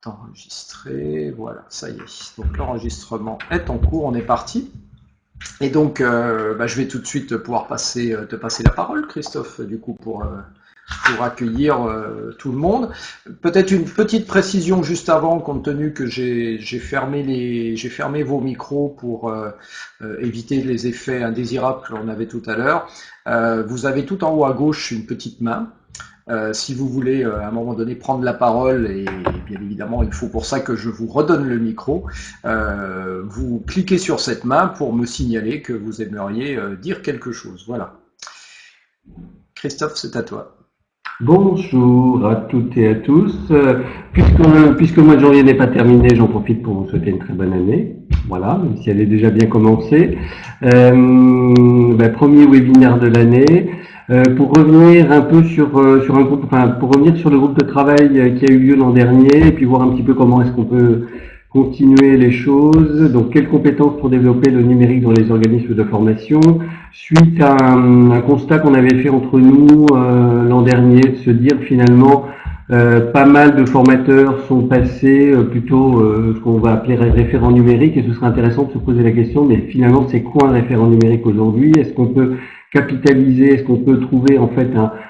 Enregistrer, voilà, ça y est. Donc l'enregistrement est en cours, on est parti. Et donc, je vais tout de suite pouvoir te passer la parole, Christophe, du coup, pour accueillir tout le monde. Peut-être une petite précision juste avant, compte tenu que j'ai fermé vos micros pour éviter les effets indésirables que l'on avait tout à l'heure. Vous avez tout en haut à gauche une petite main. Si vous voulez à un moment donné prendre la parole, et bien évidemment il faut pour ça que je vous redonne le micro, vous cliquez sur cette main pour me signaler que vous aimeriez dire quelque chose. Voilà. Christophe, c'est à toi. Bonjour à toutes et à tous. Puisque le mois de janvier n'est pas terminé, j'en profite pour vous souhaiter une très bonne année. Voilà, même si elle est déjà bien commencée. Premier webinaire de l'année. Pour revenir un peu sur un groupe, pour revenir sur le groupe de travail qui a eu lieu l'an dernier, et puis voir un petit peu comment est-ce qu'on peut continuer les choses. Donc, quelles compétences pour développer le numérique dans les organismes de formation, suite à un constat qu'on avait fait entre nous l'an dernier, de se dire finalement pas mal de formateurs sont passés plutôt ce qu'on va appeler référent numérique, et ce serait intéressant de se poser la question, mais finalement c'est quoi un référent numérique aujourd'hui? Est-ce qu'on peut capitaliser, est-ce qu'on peut trouver en fait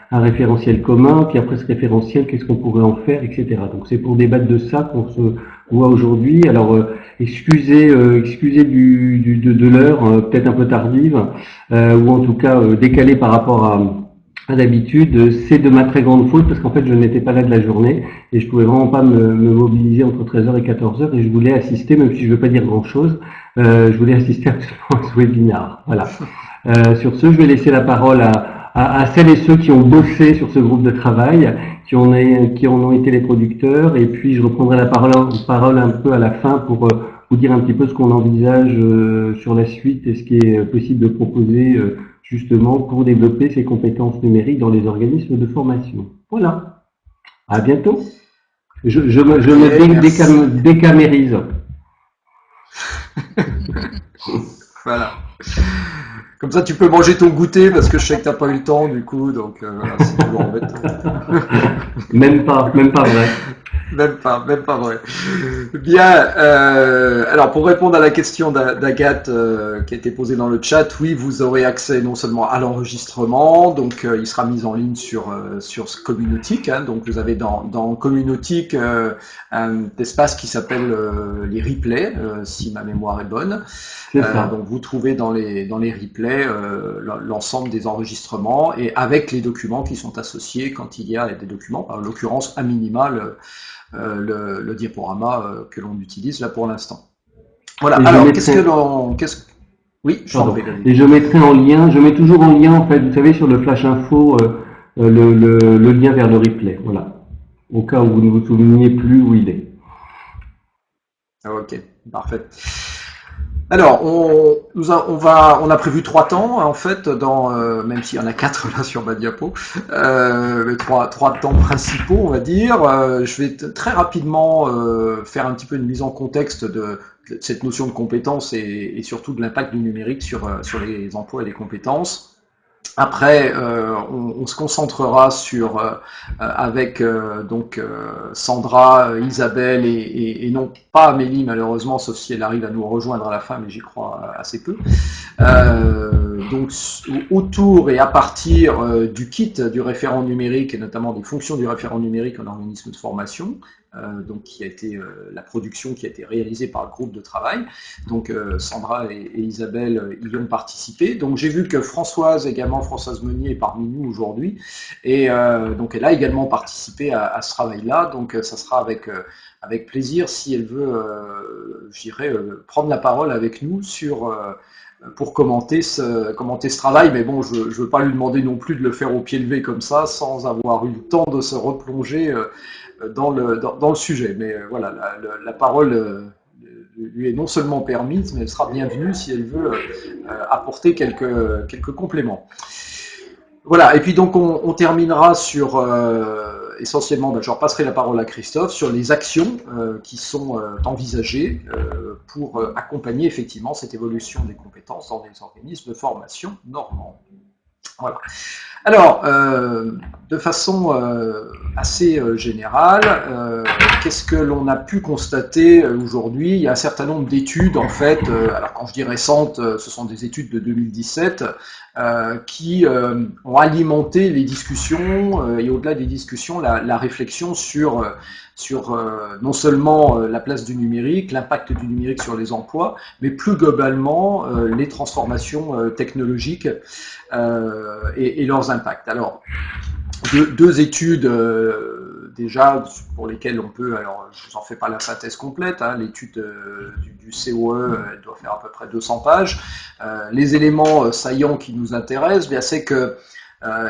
un référentiel commun, puis après ce référentiel, qu'est-ce qu'on pourrait en faire, etc. Donc c'est pour débattre de ça qu'on se voit aujourd'hui. Alors excusez de l'heure peut-être un peu tardive, ou en tout cas décalée par rapport à d'habitude. C'est de ma très grande faute parce qu'en fait je n'étais pas là de la journée et je pouvais vraiment pas me mobiliser entre 13h et 14h, et je voulais assister, même si je veux pas dire grand chose, je voulais assister absolument à ce webinaire. Voilà. Sur ce, je vais laisser la parole à celles et ceux qui ont bossé sur ce groupe de travail, qui en ont été les producteurs, et puis je reprendrai la parole un peu à la fin pour vous dire un petit peu ce qu'on envisage sur la suite et ce qui est possible de proposer justement pour développer ces compétences numériques dans les organismes de formation. Voilà. À bientôt. Je me décamérise. Voilà. Comme ça, tu peux manger ton goûter parce que je sais que t'as pas eu le temps, du coup, donc voilà, c'est toujours embêtant. Même pas vrai. Même pas vrai. Bien. Alors, pour répondre à la question d'Agathe qui a été posée dans le chat, oui, vous aurez accès non seulement à l'enregistrement, donc il sera mis en ligne sur Communautique. Hein, donc, vous avez dans Communautique un espace qui s'appelle les replays, si ma mémoire est bonne. Donc, vous trouvez dans les replays l'ensemble des enregistrements et avec les documents qui sont associés quand il y a des documents, en l'occurrence à minima le diaporama que l'on utilise là pour l'instant. Voilà. Alors, oui, je t'en prie. Et je mettrai en lien, je mets toujours en lien en fait, vous savez, sur le flash info, le lien vers le replay. Voilà. Au cas où vous ne vous souveniez plus où il est. Ok, parfait. Alors, on a prévu 3 temps en fait, même s'il y en a 4 là sur ma diapo, mais trois temps principaux, on va dire. Je vais très rapidement faire un petit peu une mise en contexte de cette notion de compétence et surtout de l'impact du numérique sur les emplois et les compétences. Après, on se concentrera avec Sandra, Isabelle et non pas Amélie malheureusement, sauf si elle arrive à nous rejoindre à la fin, mais j'y crois assez peu. Donc autour et à partir du kit du référent numérique et notamment des fonctions du référent numérique en organisme de formation, donc qui a été la production qui a été réalisée par le groupe de travail. Donc Sandra et Isabelle y ont participé. Donc j'ai vu que Françoise Meunier est parmi nous aujourd'hui et donc elle a également participé à ce travail-là. Donc ça sera avec plaisir si elle veut, prendre la parole avec nous pour commenter ce travail, mais bon, je ne veux pas lui demander non plus de le faire au pied levé comme ça, sans avoir eu le temps de se replonger dans le sujet. Mais voilà, la parole lui est non seulement permise, mais elle sera bienvenue si elle veut apporter quelques compléments. Voilà, et puis donc on terminera sur essentiellement, je repasserai la parole à Christophe sur les actions qui sont envisagées pour accompagner effectivement cette évolution des compétences dans les organismes de formation normands. Voilà. Alors, de façon assez générale, qu'est-ce que l'on a pu constater aujourd'hui? Il y a un certain nombre d'études, en fait, alors quand je dis récentes, ce sont des études de 2017, qui ont alimenté les discussions et au-delà des discussions, la réflexion sur non seulement la place du numérique, l'impact du numérique sur les emplois, mais plus globalement les transformations technologiques et leurs impacts. Alors, deux études déjà pour lesquelles on peut, alors je vous en fais pas la synthèse complète, hein, l'étude du COE, elle doit faire à peu près 200 pages. Les éléments saillants qui nous intéressent, bien c'est que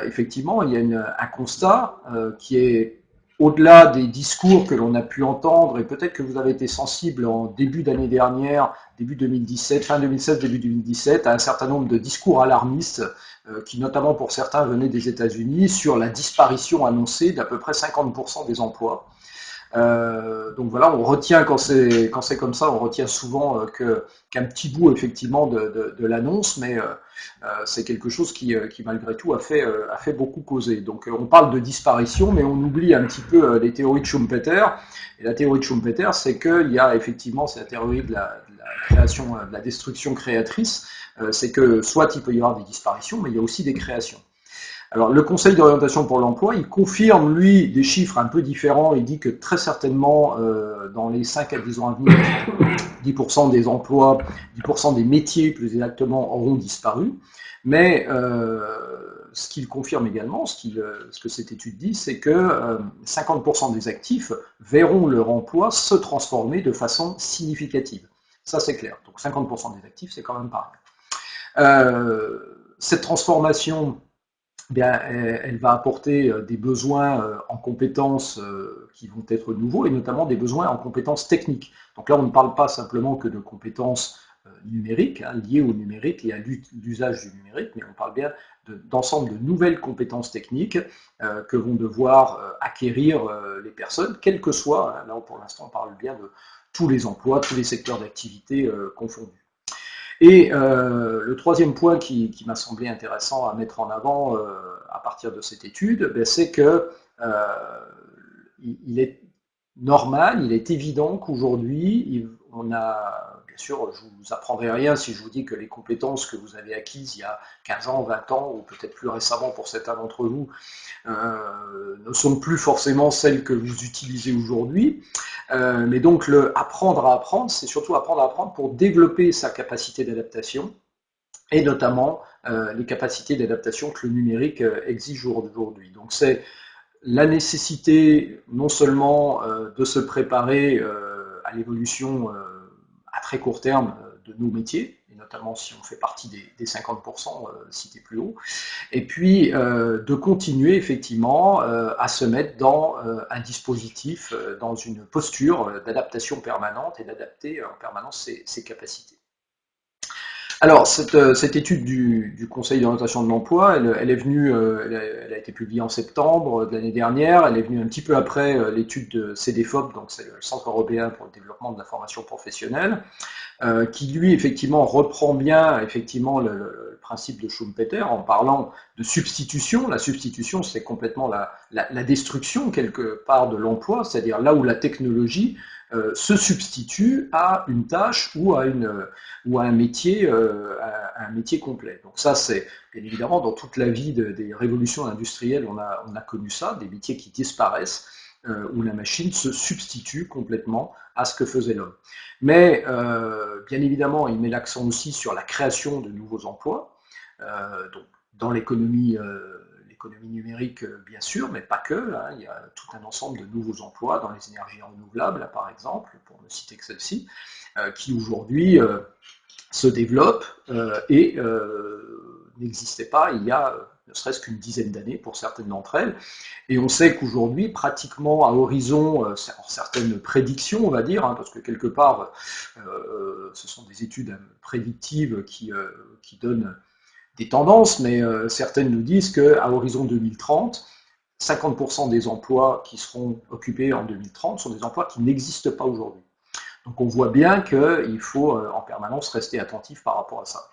effectivement il y a un constat qui est au-delà des discours que l'on a pu entendre, et peut-être que vous avez été sensible en début d'année dernière, début 2017, fin 2016, début 2017, à un certain nombre de discours alarmistes qui notamment pour certains venaient des États-Unis, sur la disparition annoncée d'à peu près 50% des emplois. Donc voilà, on retient quand c'est comme ça, on retient souvent qu'un petit bout effectivement de l'annonce, mais c'est quelque chose qui malgré tout a fait beaucoup causer. Donc on parle de disparition, mais on oublie un petit peu les théories de Schumpeter. Et la théorie de Schumpeter, c'est qu'il y a effectivement, c'est la théorie de la création, de la destruction créatrice, c'est que soit il peut y avoir des disparitions, mais il y a aussi des créations. Alors, le Conseil d'orientation pour l'emploi, il confirme, lui, des chiffres un peu différents. Il dit que très certainement, dans les 5 à 10 ans à venir, 10% des emplois, 10% des métiers, plus exactement, auront disparu. Mais ce qu'il confirme également, ce que cette étude dit, c'est que 50% des actifs verront leur emploi se transformer de façon significative. Ça, c'est clair. Donc 50% des actifs, c'est quand même pas rien. Cette transformation, bien, elle va apporter des besoins en compétences qui vont être nouveaux, et notamment des besoins en compétences techniques. Donc là, on ne parle pas simplement que de compétences numériques, hein, liées au numérique et à l'usage du numérique, mais on parle bien d'ensemble de nouvelles compétences techniques que vont devoir acquérir les personnes, quels que soient, hein, là pour l'instant on parle bien de tous les emplois, tous les secteurs d'activité confondus. Et le troisième point qui m'a semblé intéressant à mettre en avant à partir de cette étude, ben, c'est que il est normal, il est évident qu'aujourd'hui, on a, bien sûr, je ne vous apprendrai rien si je vous dis que les compétences que vous avez acquises il y a 15 ans, 20 ans, ou peut-être plus récemment pour certains d'entre vous, ne sont plus forcément celles que vous utilisez aujourd'hui. Mais donc, le apprendre à apprendre, c'est surtout apprendre à apprendre pour développer sa capacité d'adaptation, et notamment les capacités d'adaptation que le numérique exige aujourd'hui. Donc, c'est la nécessité non seulement de se préparer à l'évolution à très court terme de nos métiers, et notamment si on fait partie des 50% cités plus haut, et puis de continuer effectivement à se mettre dans un dispositif, dans une posture d'adaptation permanente et d'adapter en permanence ses capacités. Alors, cette étude du Conseil d'orientation de l'emploi, elle est venue, elle a été publiée en septembre de l'année dernière, elle est venue un petit peu après l'étude de CDFOP, donc c'est le Centre européen pour le développement de la formation professionnelle, qui lui effectivement reprend bien effectivement le principe de Schumpeter en parlant de substitution. La substitution, c'est complètement la destruction quelque part de l'emploi, c'est-à-dire là où la technologie se substitue à une tâche ou à un métier complet. Donc ça, c'est bien évidemment dans toute la vie des révolutions industrielles, on a connu ça, des métiers qui disparaissent, où la machine se substitue complètement à ce que faisait l'homme. Mais bien évidemment, il met l'accent aussi sur la création de nouveaux emplois, donc dans l'économie numérique, bien sûr, mais pas que. Hein, il y a tout un ensemble de nouveaux emplois dans les énergies renouvelables, par exemple, pour ne citer que celle-ci, qui aujourd'hui se développent et n'existaient pas il y a ne serait-ce qu'une dizaine d'années pour certaines d'entre elles. Et on sait qu'aujourd'hui, pratiquement à horizon, certaines prédictions, on va dire, hein, parce que quelque part, ce sont des études prédictives qui donnent des tendances, mais certaines nous disent qu'à horizon 2030, 50% des emplois qui seront occupés en 2030 sont des emplois qui n'existent pas aujourd'hui. Donc on voit bien qu'il faut en permanence rester attentif par rapport à ça.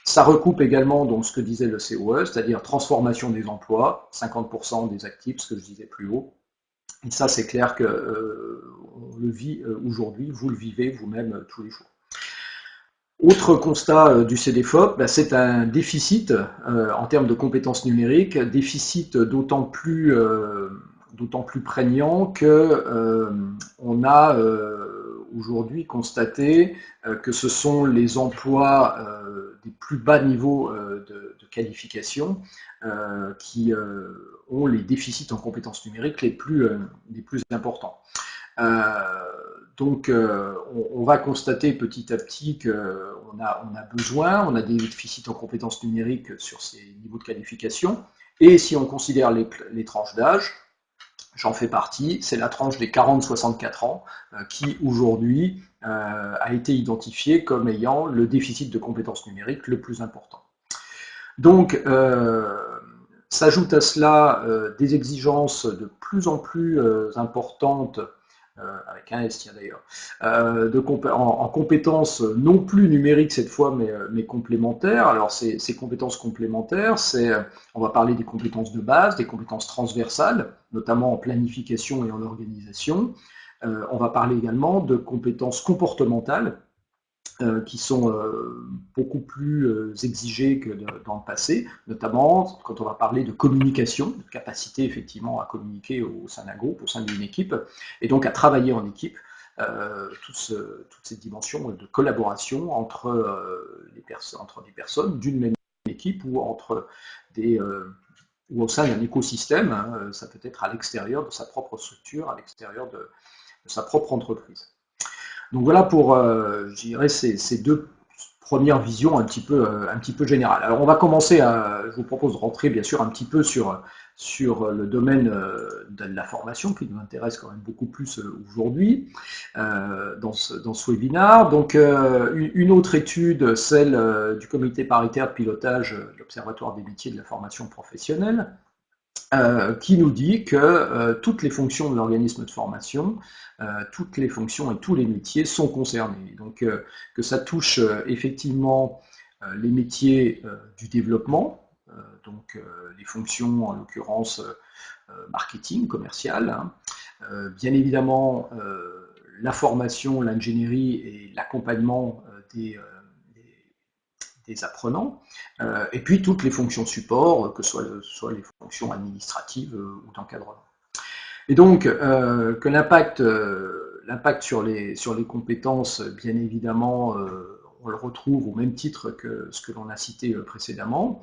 Ça recoupe également donc ce que disait le COE, c'est-à-dire transformation des emplois, 50% des actifs, ce que je disais plus haut, Et ça, c'est clair que on le vit aujourd'hui, vous le vivez vous-même tous les jours. Autre constat du CDFOP, bah, c'est un déficit en termes de compétences numériques, déficit d'autant plus prégnant que on a aujourd'hui constaté que ce sont les emplois des plus bas niveaux de qualification qui ont les déficits en compétences numériques les plus importants. Donc, on va constater petit à petit qu'on a besoin, on a des déficits en compétences numériques sur ces niveaux de qualification. Et si on considère les tranches d'âge, j'en fais partie, c'est la tranche des 40-64 ans qui aujourd'hui a été identifiée comme ayant le déficit de compétences numériques le plus important. Donc, s'ajoute à cela des exigences de plus en plus importantes avec un S d'ailleurs, en compétences non plus numériques cette fois, mais complémentaires. Alors ces compétences complémentaires, on va parler des compétences de base, des compétences transversales, notamment en planification et en organisation. On va parler également de compétences comportementales, qui sont beaucoup plus exigées que dans le passé, notamment quand on va parler de communication, de capacité effectivement à communiquer au sein d'un groupe, au sein d'une équipe, et donc à travailler en équipe, toutes ces dimensions de collaboration entre des personnes d'une même équipe ou ou au sein d'un écosystème, hein, ça peut être à l'extérieur de sa propre structure, à l'extérieur de sa propre entreprise. Donc voilà pour, je dirais, ces deux premières visions un petit peu générales. Alors on va commencer je vous propose de rentrer bien sûr un petit peu sur le domaine de la formation qui nous intéresse quand même beaucoup plus aujourd'hui dans ce webinaire. Donc une autre étude, celle du comité paritaire de pilotage de l'Observatoire des métiers de la formation professionnelle, qui nous dit que toutes les fonctions de l'organisme de formation, toutes les fonctions et tous les métiers sont concernés. Donc que ça touche effectivement les métiers du développement, donc les fonctions en l'occurrence marketing, commercial, hein, bien évidemment la formation, l'ingénierie et l'accompagnement des apprenants, et puis toutes les fonctions support, que ce soit les fonctions administratives ou d'encadrement. Et donc, que l'impact sur les compétences, bien évidemment, on le retrouve au même titre que ce que l'on a cité précédemment,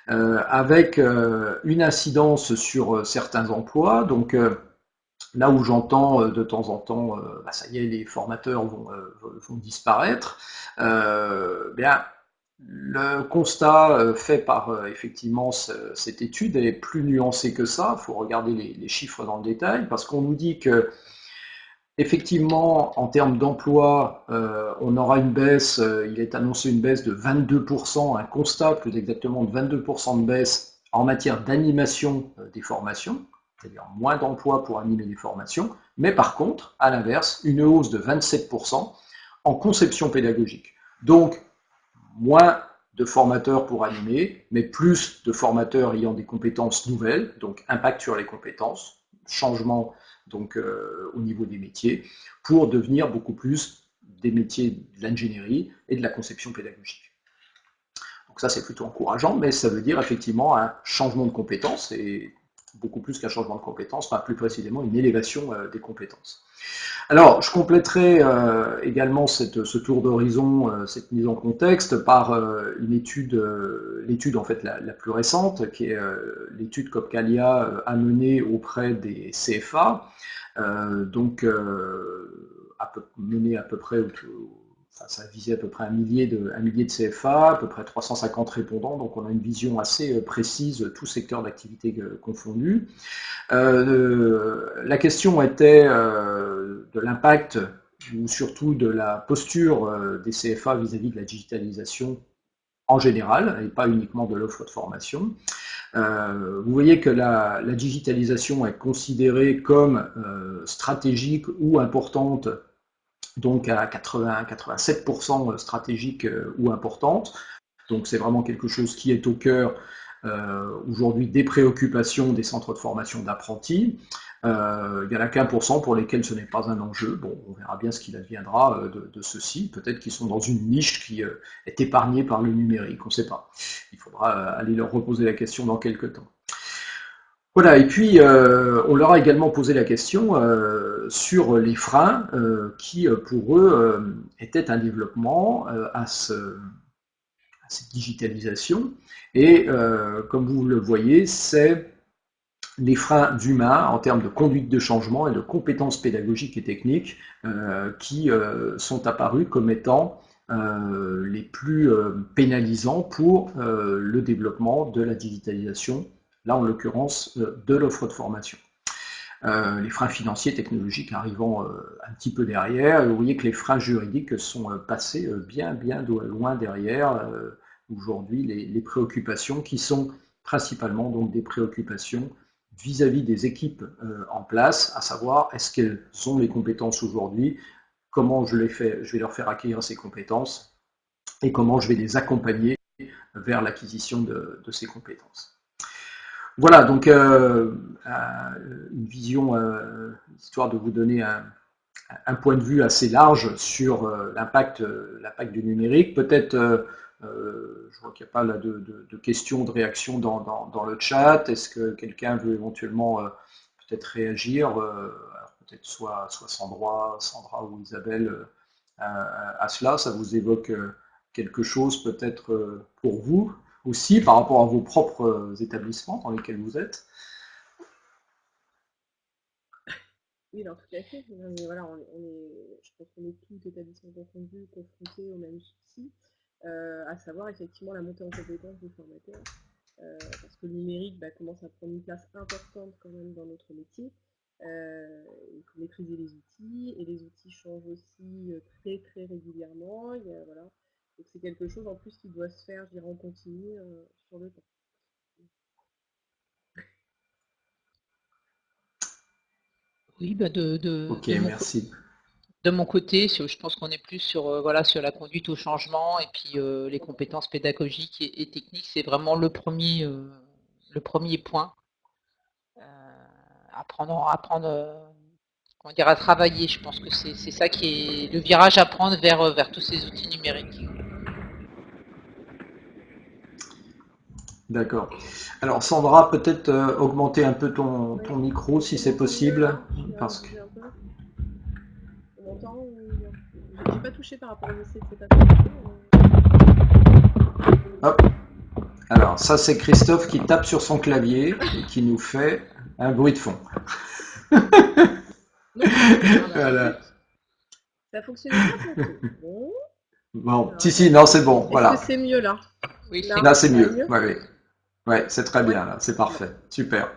avec une incidence sur certains emplois. Donc, là où j'entends de temps en temps, ça y est, les formateurs vont disparaître, bien, le constat fait par effectivement cette étude est plus nuancé que ça. Il faut regarder les chiffres dans le détail parce qu'on nous dit que effectivement en termes d'emploi, on aura une baisse. Il est annoncé une baisse de 22%, un constat plus exactement de 22% de baisse en matière d'animation des formations, c'est-à-dire moins d'emplois pour animer les formations. Mais par contre, à l'inverse, une hausse de 27% en conception pédagogique. Donc moins de formateurs pour animer, mais plus de formateurs ayant des compétences nouvelles, donc impact sur les compétences, changement donc au niveau des métiers, pour devenir beaucoup plus des métiers de l'ingénierie et de la conception pédagogique. Donc ça c'est plutôt encourageant, mais ça veut dire effectivement un changement de compétences, et beaucoup plus qu'un changement de compétences, enfin plus précisément une élévation des compétences. Alors, je compléterai également ce tour d'horizon, cette mise en contexte, par une étude, l'étude en fait la plus récente, qui est l'étude qu'Opcalia a menée auprès des CFA, menée à peu près, ça visait à peu près un millier de CFA, à peu près 350 répondants, donc on a une vision assez précise, tous secteurs d'activité confondus. La question était de l'impact ou surtout de la posture des CFA vis-à-vis de la digitalisation en général et pas uniquement de l'offre de formation. Vous voyez que la digitalisation est considérée comme stratégique ou importante, donc à 80-87% stratégique ou importante. Donc c'est vraiment quelque chose qui est au cœur aujourd'hui des préoccupations des centres de formation d'apprentis. Il n'y en a qu'1% pour lesquels ce n'est pas un enjeu. Bon, on verra bien ce qu'il adviendra de ceux-ci. Peut-être qu'ils sont dans une niche qui est épargnée par le numérique, on ne sait pas. Il faudra aller leur reposer la question dans quelques temps. Voilà, et puis on leur a également posé la question sur les freins qui, pour eux, étaient un développement à cette digitalisation. Et comme vous le voyez, c'est les freins humains en termes de conduite de changement et de compétences pédagogiques et techniques qui sont apparus comme étant les plus pénalisants pour le développement de la digitalisation, là en l'occurrence de l'offre de formation. Les freins financiers, technologiques arrivant un petit peu derrière. Vous voyez que les freins juridiques sont passés bien loin derrière. Aujourd'hui, les préoccupations qui sont principalement donc des préoccupations vis-à-vis des équipes en place, à savoir est-ce qu'elles ont les compétences aujourd'hui, comment je vais leur faire acquérir ces compétences et comment je vais les accompagner vers l'acquisition de ces compétences. Voilà, donc une vision, histoire de vous donner un point de vue assez large sur l'impact du numérique. Peut-être, je vois qu'il n'y a pas là de questions, de réactions dans le chat. Est-ce que quelqu'un veut éventuellement peut-être réagir peut-être soit Sandra ou Isabelle à cela. Ça vous évoque quelque chose peut-être pour vous aussi par rapport à vos propres établissements dans lesquels vous êtes? Oui, alors tout à fait. Mais voilà, je pense qu'on est tous établissements confondus, confrontés aux mêmes soucis, à savoir effectivement la montée en compétence des formateurs, parce que le numérique commence à prendre une place importante quand même dans notre métier. Il faut maîtriser les outils, et les outils changent aussi très très régulièrement. Voilà. Donc c'est quelque chose en plus qui doit se faire, je dirais, en continu sur le temps. Oui, Ok, merci. de mon côté, je pense qu'on est plus sur, voilà, sur la conduite au changement et puis les compétences pédagogiques et techniques, c'est vraiment le premier point. Apprendre comment dire, à travailler. Je pense que c'est ça qui est le virage à prendre vers tous ces outils numériques. D'accord. Alors Sandra, peut-être augmenter un peu ton micro si c'est possible, parce que On m'entend ou non? J'ai pas touché par rapport aux essais de cette attention. hop. Alors ça c'est Christophe qui tape sur son clavier et qui nous fait un bruit de fond. Non, Voilà. ça a fonctionné pas tantôt. Bon. Bon, Alors, si, non, c'est bon, est-ce voilà. que c'est mieux là? Oui, Là, Là, c'est ça va mieux. mieux? Ouais, ouais. Ouais, c'est très Ouais. bien, là, c'est Bon. parfait. Super.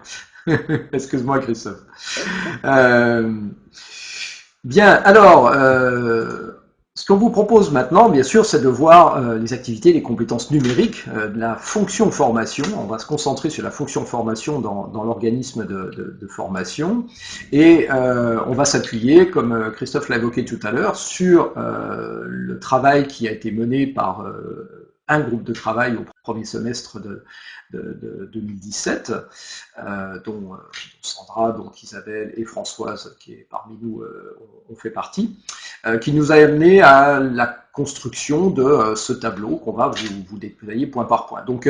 Excuse-moi, Christophe. Ouais, c'est ça. Euh, Bien, alors, ce qu'on vous propose maintenant, bien sûr, c'est de voir les activités, les compétences numériques de la fonction formation. On va se concentrer sur la fonction formation dans l'organisme de formation. Et on va s'appuyer, comme Christophe l'a évoqué tout à l'heure, sur le travail qui a été mené par un groupe de travail au premier semestre de 2017, dont Sandra, donc Isabelle et Françoise, qui est parmi nous, ont fait partie, qui nous a amené à la construction de ce tableau qu'on va vous détailler point par point. Donc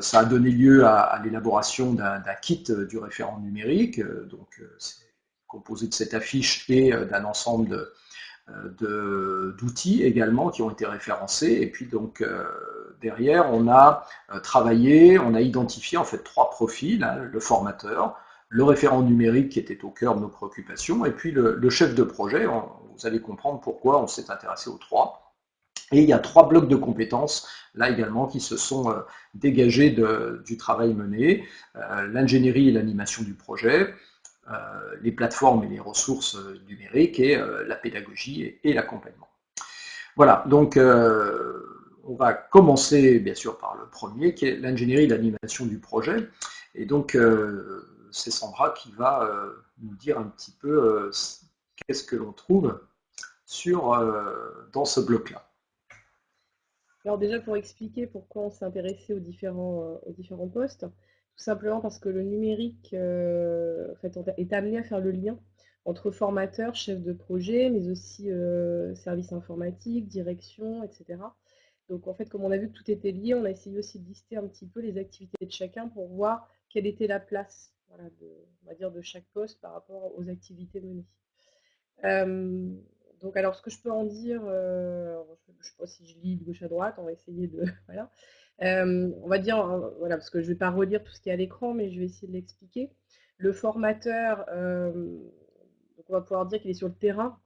ça a donné lieu à l'élaboration d'un kit du référent numérique, donc c'est composé de cette affiche et d'un ensemble d'outils également qui ont été référencés. Et puis donc derrière, on a travaillé, on a identifié en fait 3 profils, hein, le formateur, le référent numérique qui était au cœur de nos préoccupations, et puis le chef de projet. Vous allez comprendre pourquoi on s'est intéressé aux 3. Et il y a 3 blocs de compétences, là également, qui se sont dégagés du travail mené. L'ingénierie et l'animation du projet, les plateformes et les ressources numériques et la pédagogie et l'accompagnement. Voilà, donc on va commencer bien sûr par le premier qui est l'ingénierie et l'animation du projet. Et donc c'est Sandra qui va nous dire un petit peu qu'est-ce que l'on trouve dans ce bloc-là. Alors déjà pour expliquer pourquoi on s'est intéressé aux différents postes, Tout simplement parce que le numérique en fait, est amené à faire le lien entre formateurs, chefs de projet, mais aussi services informatiques, direction, etc. Donc en fait, comme on a vu que tout était lié, on a essayé aussi de lister un petit peu les activités de chacun pour voir quelle était la place, voilà, on va dire, de chaque poste par rapport aux activités menées. Euh, donc alors ce que je peux en dire, je ne sais pas si je lis de gauche à droite, on va essayer de voilà. On va dire, voilà, parce que je ne vais pas relire tout ce qui est à l'écran, mais je vais essayer de l'expliquer. Le formateur, donc on va pouvoir dire qu'il est sur le terrain.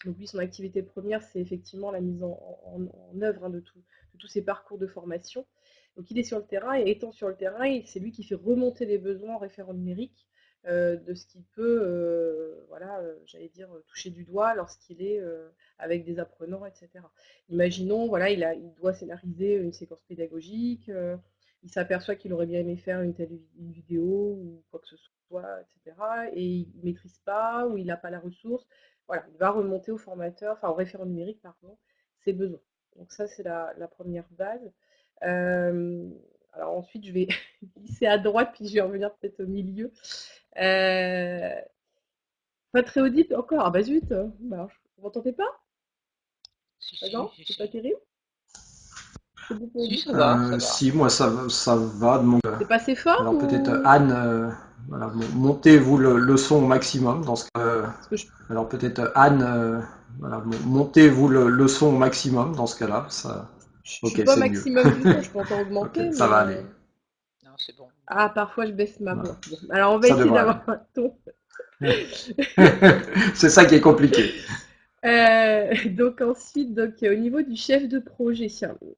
Donc lui, son activité première, c'est effectivement la mise en œuvre, hein, de tous ses parcours de formation. Donc il est sur le terrain, et étant sur le terrain, c'est lui qui fait remonter les besoins en référent numérique de ce qu'il peut, voilà, j'allais dire, toucher du doigt lorsqu'il est avec des apprenants, etc. Imaginons, voilà, il doit scénariser une séquence pédagogique, il s'aperçoit qu'il aurait bien aimé faire une vidéo ou quoi que ce soit, etc. Et il ne maîtrise pas ou il n'a pas la ressource. Voilà, il va remonter au formateur, enfin au référent numérique, pardon, ses besoins. Donc ça, c'est la première base. Euh, alors ensuite, je vais glisser à droite, puis je vais revenir peut-être au milieu. Euh, Pas très audible encore. Ah bah zut. Bah, vous m'entendez pas? Si, Bah si, non, si, c'est pas si. terrible. C'est bon pour Si, vous. ça va, ça va. Si, moi ça va de mon côté. C'est pas assez fort Alors peut-être ou Anne, voilà, montez-vous le son au maximum dans ce cas. parce que Alors peut-être Anne, voilà, montez-vous le son au maximum dans ce cas-là. Ça, je suis ok, pas c'est mieux. maximum du tout. Je peux encore Ok, augmenter, ça mais va aller. Non, c'est bon. ah parfois je baisse ma Voilà. voix. Bon, alors on va Ça essayer devrait aller. d'avoir un ton. C'est ça qui est compliqué. Donc ensuite, au niveau du chef de projet,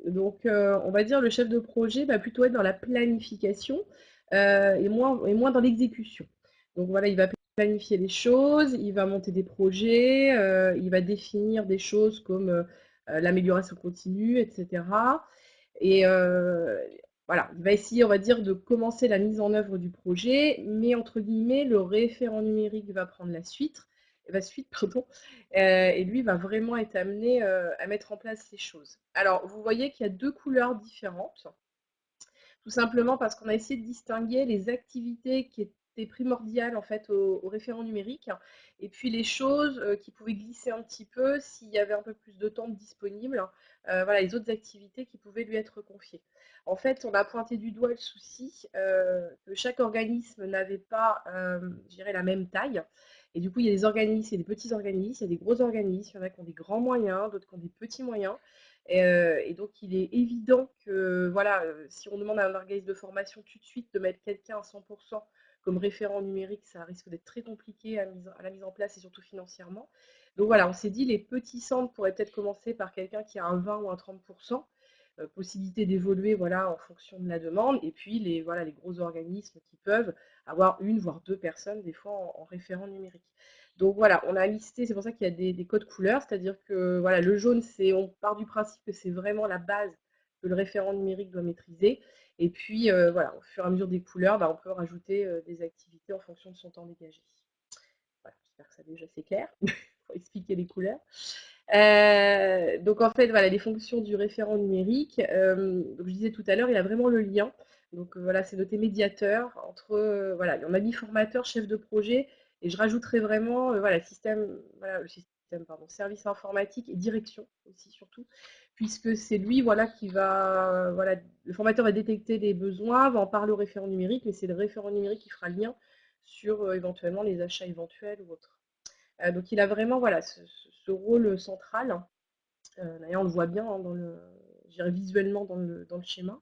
donc on va dire le chef de projet va plutôt être dans la planification et moins dans l'exécution. Donc voilà, il va planifier les choses, il va monter des projets, il va définir des choses comme l'amélioration continue, etc. Et voilà, il va essayer, on va dire, de commencer la mise en œuvre du projet, mais entre guillemets, le référent numérique va prendre la suite, pardon, et lui va vraiment être amené à mettre en place ces choses. Alors, vous voyez qu'il y a deux couleurs différentes, tout simplement parce qu'on a essayé de distinguer les activités qui étaient primordiales en fait au référent numérique et puis les choses qui pouvaient glisser un petit peu s'il y avait un peu plus de temps disponible, voilà, les autres activités qui pouvaient lui être confiées. En fait, on a pointé du doigt le souci que chaque organisme n'avait pas, je dirais, la même taille. Et du coup, il y a des organismes, il y a des petits organismes, il y a des gros organismes, il y en a qui ont des grands moyens, d'autres qui ont des petits moyens. Et donc, il est évident que voilà, si on demande à un organisme de formation tout de suite de mettre quelqu'un à 100% comme référent numérique, ça risque d'être très compliqué à la mise en place et surtout financièrement. Donc voilà, on s'est dit les petits centres pourraient peut-être commencer par quelqu'un qui a un 20 ou un 30%, possibilité d'évoluer voilà, en fonction de la demande, et puis voilà, les gros organismes qui peuvent avoir une voire deux personnes des fois en référent numérique. Donc voilà, on a listé, c'est pour ça qu'il y a des codes couleurs, c'est-à-dire que voilà, le jaune, on part du principe que c'est vraiment la base que le référent numérique doit maîtriser. Et puis voilà, au fur et à mesure des couleurs, bah, on peut rajouter des activités en fonction de son temps dégagé. Voilà, j'espère que ça déjà c'est clair pour expliquer les couleurs. Donc en fait, voilà, les fonctions du référent numérique. Donc je disais tout à l'heure, il a vraiment le lien. Donc voilà, c'est noté médiateur entre, voilà, on a mis formateur, chef de projet, et je rajouterai vraiment, voilà, le système, pardon, service informatique et direction aussi surtout, puisque c'est lui, voilà, qui va, voilà, le formateur va détecter les besoins, va en parler au référent numérique, mais c'est le référent numérique qui fera le lien sur éventuellement les achats éventuels ou autres. Donc il a vraiment voilà, ce rôle central. D'ailleurs, on le voit bien hein, visuellement dans le schéma.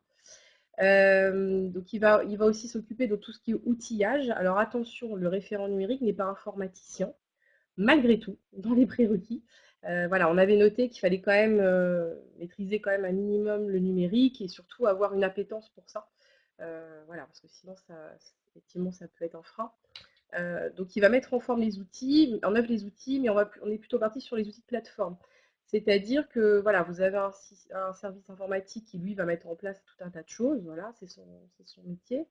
Donc il va aussi s'occuper de tout ce qui est outillage. Alors attention, le référent numérique n'est pas informaticien, malgré tout, dans les prérequis. Voilà, on avait noté qu'il fallait quand même maîtriser quand même un minimum le numérique et surtout avoir une appétence pour ça. Voilà, parce que sinon, effectivement, ça peut être un frein. Donc il va mettre en forme les outils, en œuvre les outils, mais on est plutôt parti sur les outils de plateforme. C'est-à-dire que voilà, vous avez un service informatique qui lui va mettre en place tout un tas de choses, voilà, c'est son métier.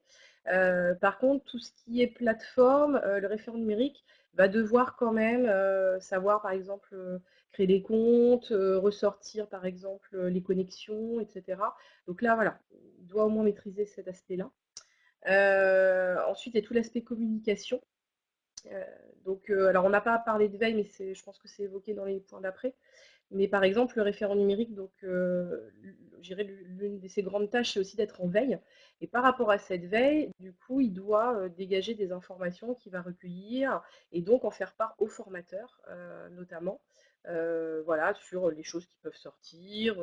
Par contre, tout ce qui est plateforme, le référent numérique va devoir quand même savoir par exemple créer des comptes, ressortir par exemple les connexions, etc. Donc là voilà, il doit au moins maîtriser cet aspect-là. Ensuite, il y a tout l'aspect communication. Alors on n'a pas parlé de veille, mais je pense que c'est évoqué dans les points d'après. Mais par exemple, le référent numérique, donc, je dirais l'une de ses grandes tâches, c'est aussi d'être en veille. Et par rapport à cette veille, du coup, il doit dégager des informations qu'il va recueillir et donc en faire part aux formateurs, notamment, voilà, sur les choses qui peuvent sortir,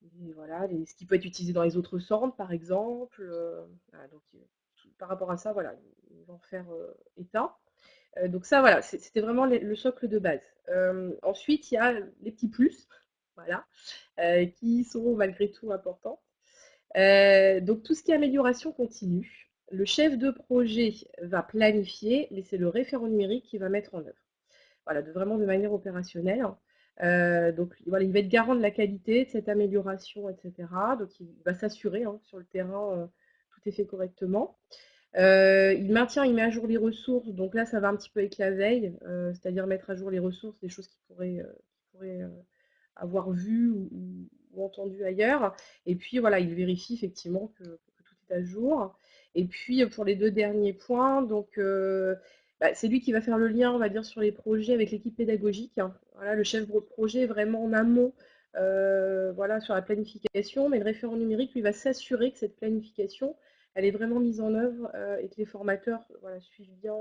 et voilà, ce qui peut être utilisé dans les autres centres, par exemple. Voilà, donc, par rapport à ça, voilà, ils vont faire état. Donc ça, voilà, c'était vraiment le socle de base. Ensuite, il y a les petits plus, voilà, qui sont malgré tout importants. Donc tout ce qui est amélioration continue, le chef de projet va planifier, mais c'est le référent numérique qui va mettre en œuvre. Voilà, vraiment de manière opérationnelle. Donc voilà, il va être garant de la qualité de cette amélioration, etc. Donc il va s'assurer sur le terrain, tout est fait correctement. Il met à jour les ressources, donc là ça va un petit peu avec la veille, c'est-à-dire mettre à jour les ressources, des choses qu'il pourrait avoir vues ou entendues ailleurs. Et puis voilà, il vérifie effectivement que tout est à jour. Et puis pour les deux derniers points, donc c'est lui qui va faire le lien, on va dire, sur les projets avec l'équipe pédagogique, hein. Voilà, le chef de projet est vraiment en amont, voilà, sur la planification, mais le référent numérique, lui, va s'assurer que cette planification, elle est vraiment mise en œuvre et que les formateurs, voilà, suivent bien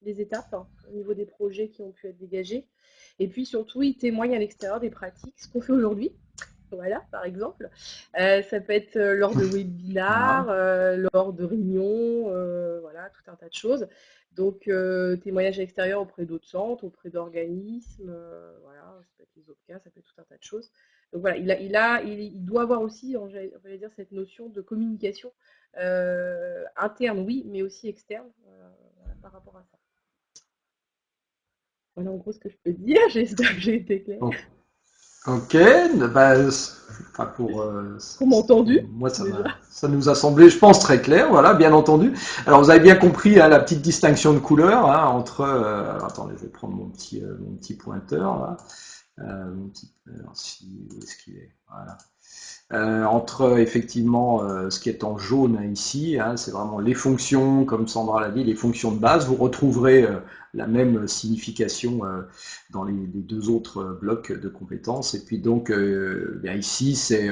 les étapes, hein, au niveau des projets qui ont pu être dégagés. Et puis surtout, il témoigne à l'extérieur des pratiques, ce qu'on fait aujourd'hui. Voilà, par exemple. Ça peut être lors de Voilà. webinars, lors de réunions, voilà, tout un tas de choses. Donc, témoignage à l'extérieur auprès d'autres centres, auprès d'organismes, voilà, ça peut être les OPCA, ça peut être tout un tas de choses. Donc voilà, il doit avoir aussi, j'allais dire, cette notion de communication interne, oui, mais aussi externe, voilà, par rapport à ça. Voilà en gros ce que je peux dire. J'espère que j'ai été claire. Donc, ok, bah, enfin Qu'on m'a entendu, moi déjà. ça nous a semblé, je pense, très clair, voilà, bien entendu. Alors vous avez bien compris hein, la petite distinction de couleur hein, entre. Alors, attendez, je vais prendre mon petit pointeur là. Alors, où est-ce qu'il est? Voilà. Entre effectivement ce qui est en jaune ici, hein, c'est vraiment les fonctions, comme Sandra l'a dit, les fonctions de base. Vous retrouverez la même signification dans les deux autres blocs de compétences. Et puis donc, bien ici, c'est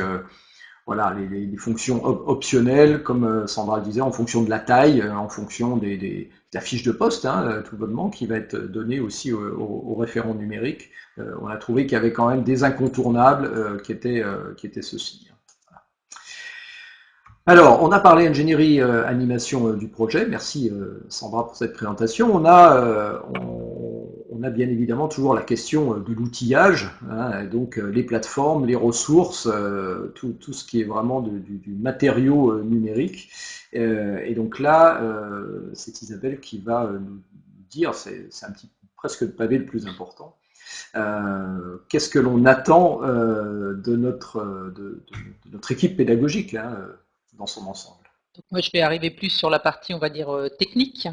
voilà, les fonctions optionnelles, comme Sandra le disait, en fonction de la taille, en fonction de la fiche de poste, hein, tout bonnement, qui va être donnée aussi au référent numérique. On a trouvé qu'il y avait quand même des incontournables qui étaient ceux-ci. Alors, on a parlé ingénierie animation du projet. Merci Sandra pour cette présentation. On a bien évidemment toujours la question de l'outillage, hein, donc les plateformes, les ressources, tout ce qui est vraiment du matériau numérique. Et donc là, c'est Isabelle qui va nous dire, c'est un petit presque le pavé le plus important. Qu'est-ce que l'on attend de notre équipe pédagogique hein, dans son ensemble. Donc moi, je vais arriver plus sur la partie, on va dire, technique.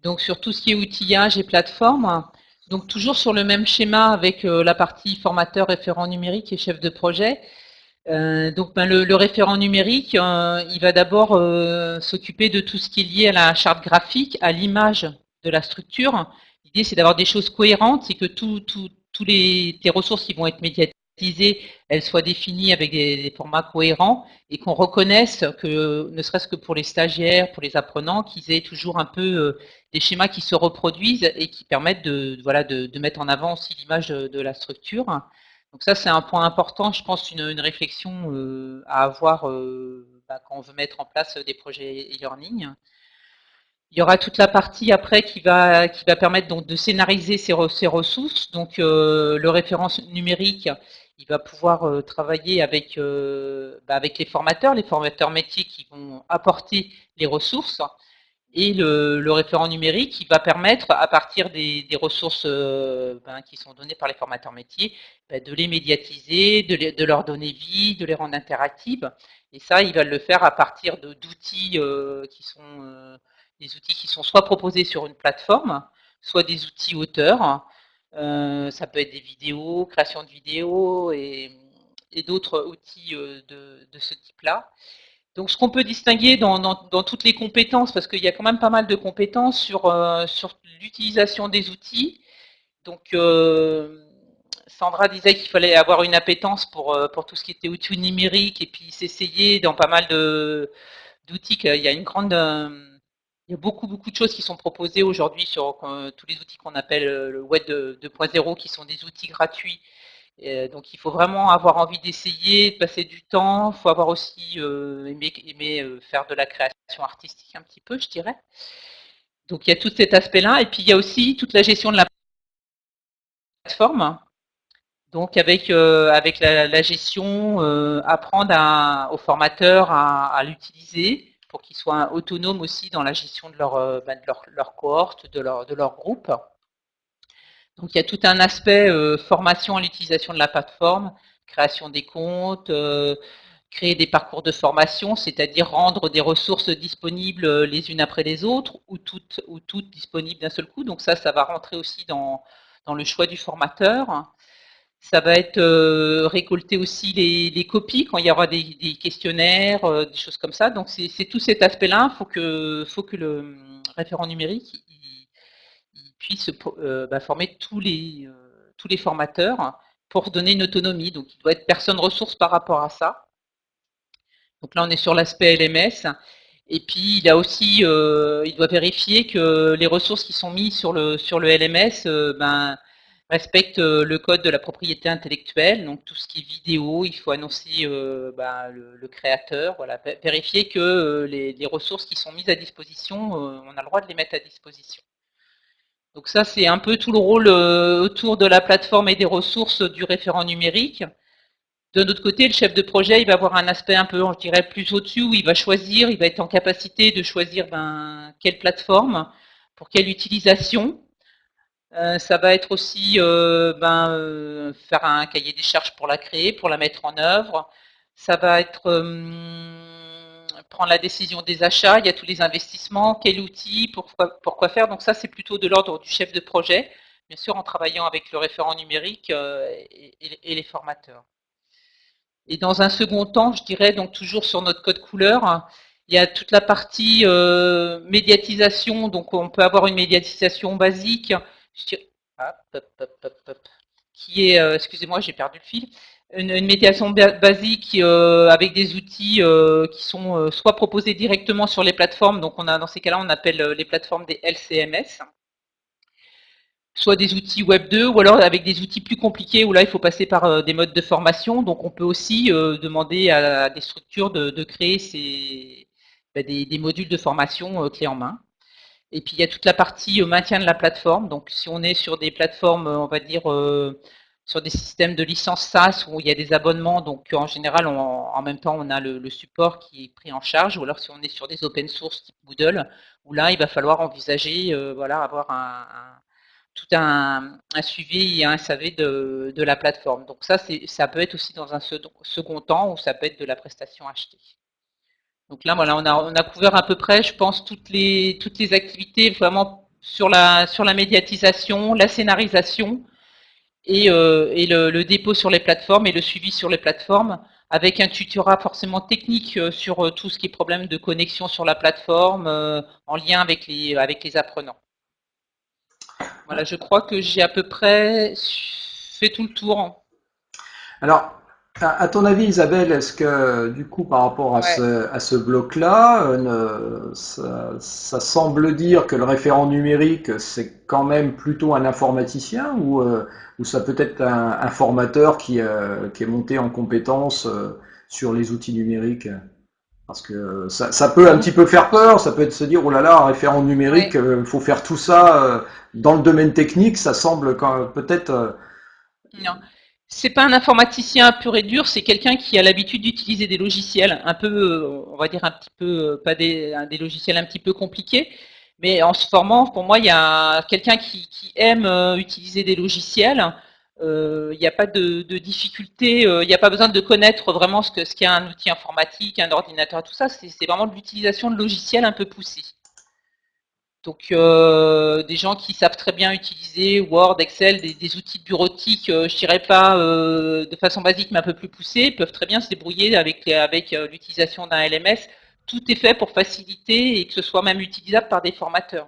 Donc sur tout ce qui est outillage et plateforme. Donc toujours sur le même schéma avec la partie formateur, référent numérique et chef de projet. Donc le référent numérique, il va d'abord s'occuper de tout ce qui est lié à la charte graphique, à l'image de la structure. L'idée, c'est d'avoir des choses cohérentes et que tes ressources qui vont être médiatisées, elles soient définies avec des formats cohérents et qu'on reconnaisse que, ne serait-ce que pour les stagiaires, pour les apprenants, qu'ils aient toujours un peu des schémas qui se reproduisent et qui permettent de mettre en avant aussi l'image de la structure. Donc ça, c'est un point important, je pense, une réflexion à avoir quand on veut mettre en place des projets e-learning. Il y aura toute la partie après qui va permettre donc de scénariser ces ressources. Donc le référent numérique, il va pouvoir travailler avec les formateurs métiers qui vont apporter les ressources. Et le référent numérique qui va permettre, à partir des ressources qui sont données par les formateurs métiers, de les médiatiser, de leur donner vie, de les rendre interactives. Et ça, il va le faire à partir d'outils des outils qui sont soit proposés sur une plateforme, soit des outils auteurs. Ça peut être des vidéos, création de vidéos et d'autres outils de ce type-là. Donc, ce qu'on peut distinguer dans toutes les compétences, parce qu'il y a quand même pas mal de compétences sur l'utilisation des outils. Donc, Sandra disait qu'il fallait avoir une appétence pour tout ce qui était outils numériques et puis s'essayer dans pas mal d'outils. Il y a une grande, il y a beaucoup de choses qui sont proposées aujourd'hui sur tous les outils qu'on appelle le web 2.0, qui sont des outils gratuits. Donc il faut vraiment avoir envie d'essayer, de passer du temps. Il faut avoir aussi aimé faire de la création artistique un petit peu, je dirais. Donc il y a tout cet aspect-là. Et puis il y a aussi toute la gestion de la plateforme. Donc avec la gestion, apprendre aux formateurs à l'utiliser pour qu'ils soient autonomes aussi dans la gestion de leur cohorte, de leur groupe. Donc il y a tout un aspect formation à l'utilisation de la plateforme, création des comptes, créer des parcours de formation, c'est-à-dire rendre des ressources disponibles les unes après les autres ou toutes disponibles d'un seul coup. Donc ça va rentrer aussi dans le choix du formateur. Ça va être récolter aussi les copies quand il y aura des questionnaires, des choses comme ça. Donc c'est tout cet aspect-là. Faut que le référent numérique il puisse former tous les formateurs pour donner une autonomie. Donc il doit être personne ressource par rapport à ça. Donc là on est sur l'aspect LMS. Et puis il a aussi, il doit vérifier que les ressources qui sont mises sur le LMS, respecte le code de la propriété intellectuelle, donc tout ce qui est vidéo, il faut annoncer le créateur, voilà, vérifier que les ressources qui sont mises à disposition, on a le droit de les mettre à disposition. Donc ça, c'est un peu tout le rôle autour de la plateforme et des ressources du référent numérique. De notre côté, le chef de projet, il va avoir un aspect un peu, je dirais, plus au-dessus, où il va choisir, il va être en capacité de choisir quelle plateforme, pour quelle utilisation. Ça va être aussi faire un cahier des charges pour la créer, pour la mettre en œuvre. Ça va être prendre la décision des achats, il y a tous les investissements, quel outil, pourquoi faire. Donc ça, c'est plutôt de l'ordre du chef de projet, bien sûr en travaillant avec le référent numérique et les formateurs. Et dans un second temps, je dirais, donc toujours sur notre code couleur, il y a toute la partie médiatisation. Donc on peut avoir une médiatisation basique, qui est, excusez-moi, j'ai perdu le fil, une médiation basique avec des outils qui sont soit proposés directement sur les plateformes. Donc dans ces cas-là, on appelle les plateformes des LCMS. Soit des outils Web 2, ou alors avec des outils plus compliqués où là il faut passer par des modes de formation. Donc on peut aussi demander à des structures de créer des modules de formation clés en main. Et puis il y a toute la partie maintien de la plateforme. Donc si on est sur des plateformes, on va dire sur des systèmes de licence SaaS où il y a des abonnements, donc en général en même temps on a le support qui est pris en charge. Ou alors si on est sur des open source type Moodle, où là il va falloir envisager avoir tout un suivi et un SAV de la plateforme. Donc ça peut être aussi dans un second temps, ou ça peut être de la prestation achetée. Donc là, voilà, on a couvert à peu près, je pense, toutes les activités vraiment sur la médiatisation, la scénarisation et le dépôt sur les plateformes et le suivi sur les plateformes, avec un tutorat forcément technique sur tout ce qui est problème de connexion sur la plateforme, en lien avec les apprenants. Voilà, je crois que j'ai à peu près fait tout le tour. Alors, à ton avis, Isabelle, est-ce que du coup, par rapport à Ouais. ce bloc-là, ça semble dire que le référent numérique, c'est quand même plutôt un informaticien, ou ça peut être un formateur qui est monté en compétence sur les outils numériques? Parce que ça peut un petit peu faire peur, ça peut être se dire, oh là là, un référent numérique, Ouais. faut faire tout ça dans le domaine technique, ça semble peut-être... Non. C'est pas un informaticien pur et dur, c'est quelqu'un qui a l'habitude d'utiliser des logiciels un peu, on va dire un petit peu, pas des logiciels un petit peu compliqués, mais en se formant, pour moi, il y a quelqu'un qui aime utiliser des logiciels. Il n'y a pas de difficulté, il n'y a pas besoin de connaître vraiment ce qu'est un outil informatique, un ordinateur, tout ça. C'est vraiment de l'utilisation de logiciels un peu poussés. Donc des gens qui savent très bien utiliser Word, Excel, des outils bureautiques, je dirais pas de façon basique mais un peu plus poussée, peuvent très bien se débrouiller avec l'utilisation d'un LMS. Tout est fait pour faciliter et que ce soit même utilisable par des formateurs.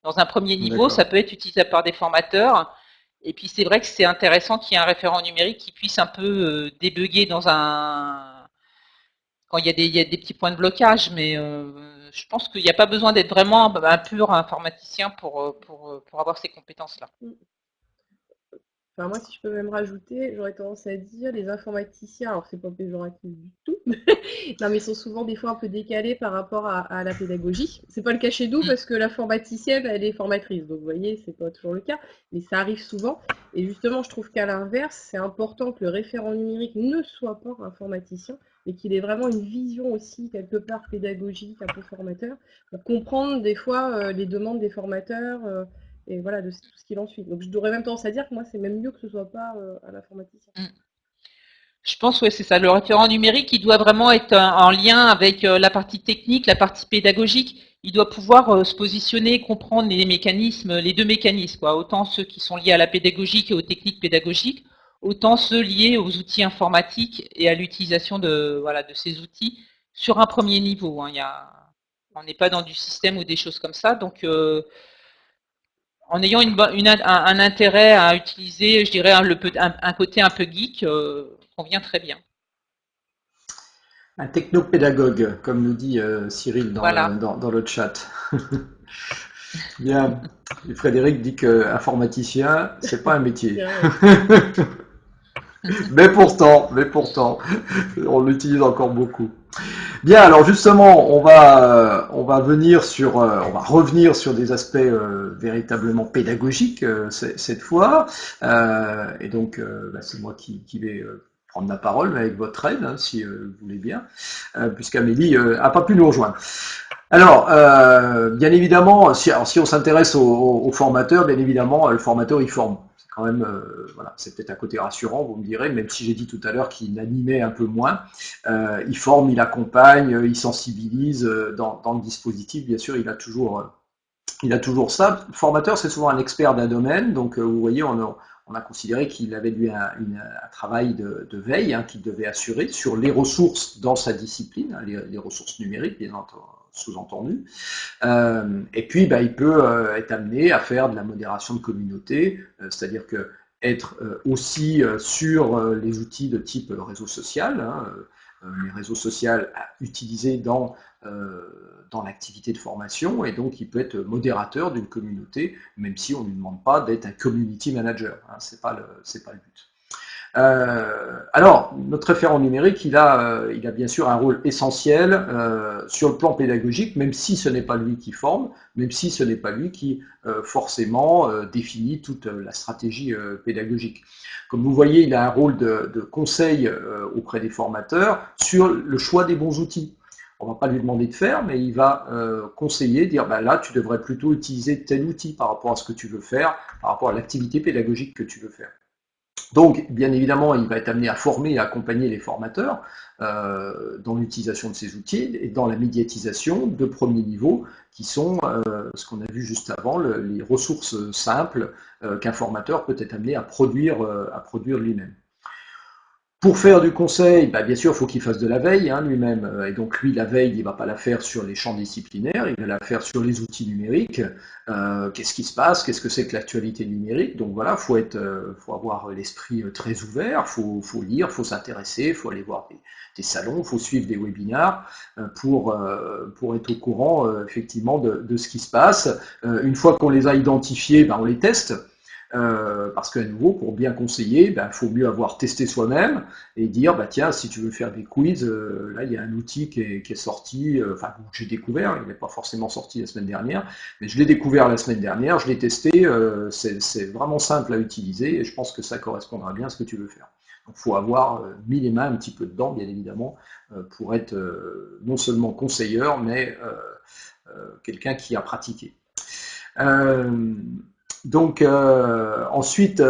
Dans un premier niveau, ça D'accord. peut être utilisable par des formateurs. Et puis c'est vrai que c'est intéressant qu'il y ait un référent numérique qui puisse un peu débugger quand il y a des petits points de blocage, mais je pense qu'il n'y a pas besoin d'être vraiment un pur informaticien pour avoir ces compétences-là. Mm. Enfin, moi, si je peux même rajouter, j'aurais tendance à dire les informaticiens, alors c'est pas péjoratif du tout, non, mais ils sont souvent des fois un peu décalés par rapport à la pédagogie. C'est pas le cas chez nous Mm. parce que l'informaticienne, elle est formatrice, donc vous voyez, c'est pas toujours le cas, mais ça arrive souvent. Et justement, je trouve qu'à l'inverse, c'est important que le référent numérique ne soit pas informaticien, mais qu'il ait vraiment une vision aussi quelque part pédagogique, un peu formateur, pour comprendre des fois les demandes des formateurs. Et voilà, de tout ce qu'il en suit. Donc je devrais même tendance à dire que moi, c'est même mieux que ce soit pas un informaticien. Mm. Je pense, ouais, c'est ça. Le référent numérique, il doit vraiment être en lien avec la partie technique, la partie pédagogique. Il doit pouvoir se positionner, comprendre les mécanismes, les deux mécanismes, quoi. Autant ceux qui sont liés à la pédagogique et aux techniques pédagogiques, autant ceux liés aux outils informatiques et à l'utilisation de ces outils sur un premier niveau, hein. On n'est pas dans du système ou des choses comme ça. Donc, en ayant un intérêt à utiliser, je dirais, un côté un peu geek, convient très bien. Un technopédagogue, comme nous dit Cyril Voilà. dans le chat. Bien. Et Frédéric dit que informaticien, c'est pas un métier. Bien, ouais. Mais pourtant, on l'utilise encore beaucoup. Bien, alors justement, on va on va revenir sur des aspects véritablement pédagogiques cette fois. Et donc, c'est moi qui vais prendre la parole avec votre aide, hein, si vous voulez bien, puisqu'Amélie a pas pu nous rejoindre. Alors, bien évidemment, si on s'intéresse au formateur, bien évidemment, le formateur, il forme. C'est quand même, voilà, c'est peut-être un côté rassurant, vous me direz, même si j'ai dit tout à l'heure qu'il animait un peu moins. Il forme, il accompagne, il sensibilise dans le dispositif. Bien sûr, il a toujours ça. Le formateur, c'est souvent un expert d'un domaine. Donc, vous voyez, on a considéré qu'il avait lui un travail de veille qu'il devait assurer sur les ressources dans sa discipline, les ressources numériques, bien sous-entendu. Et puis, il peut être amené à faire de la modération de communauté, c'est-à-dire que être aussi sur les outils de type réseau social, les réseaux sociaux utilisés dans l'activité de formation, et donc il peut être modérateur d'une communauté, même si on ne lui demande pas d'être un community manager, c'est pas le but. Alors, notre référent numérique, il a bien sûr un rôle essentiel sur le plan pédagogique, même si ce n'est pas lui qui forme, même si ce n'est pas lui qui forcément définit toute la stratégie pédagogique. Comme vous voyez, il a un rôle de conseil auprès des formateurs sur le choix des bons outils. On ne va pas lui demander de faire, mais il va conseiller, dire là, tu devrais plutôt utiliser tel outil par rapport à ce que tu veux faire, par rapport à l'activité pédagogique que tu veux faire. Donc, bien évidemment, il va être amené à former et à accompagner les formateurs dans l'utilisation de ces outils et dans la médiatisation de premier niveau, qui sont ce qu'on a vu juste avant, les ressources simples qu'un formateur peut être amené à produire lui-même. Pour faire du conseil, bien sûr, il faut qu'il fasse de la veille lui-même. Et donc lui, la veille, il ne va pas la faire sur les champs disciplinaires, il va la faire sur les outils numériques. Qu'est-ce qui se passe? Qu'est-ce que c'est que l'actualité numérique? Donc voilà, faut avoir l'esprit très ouvert, faut lire, faut s'intéresser, faut aller voir des salons, faut suivre des webinars pour être au courant effectivement de ce qui se passe. Une fois qu'on les a identifiés, on les teste. Parce qu'à nouveau, pour bien conseiller, il faut mieux avoir testé soi-même et dire, tiens, si tu veux faire des quiz, là, il y a un outil qui est sorti, que j'ai découvert, il n'est pas forcément sorti la semaine dernière, mais je l'ai découvert la semaine dernière, je l'ai testé, c'est vraiment simple à utiliser et je pense que ça correspondra bien à ce que tu veux faire. Donc, il faut avoir mis les mains un petit peu dedans, bien évidemment, pour être non seulement conseilleur, mais quelqu'un qui a pratiqué. Donc ensuite,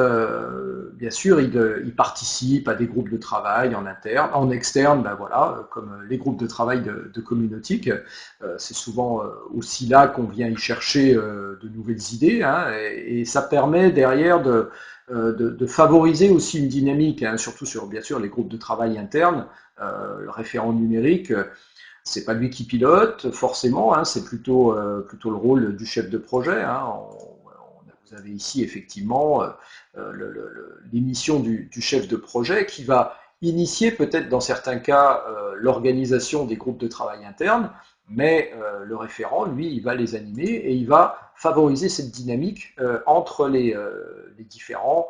bien bien sûr, il participe à des groupes de travail en interne, en externe, ben voilà, comme les groupes de travail de Communautique. C'est souvent aussi là qu'on vient y chercher de nouvelles idées, hein, et ça permet derrière de favoriser aussi une dynamique, hein, surtout sur, bien sûr, les groupes de travail internes. Le référent numérique, c'est pas lui qui pilote forcément, hein, c'est plutôt le rôle du chef de projet. Hein. Vous avez ici effectivement l'émission du chef de projet qui va initier peut-être dans certains cas l'organisation des groupes de travail internes, mais le référent, lui, il va les animer et il va favoriser cette dynamique entre les différents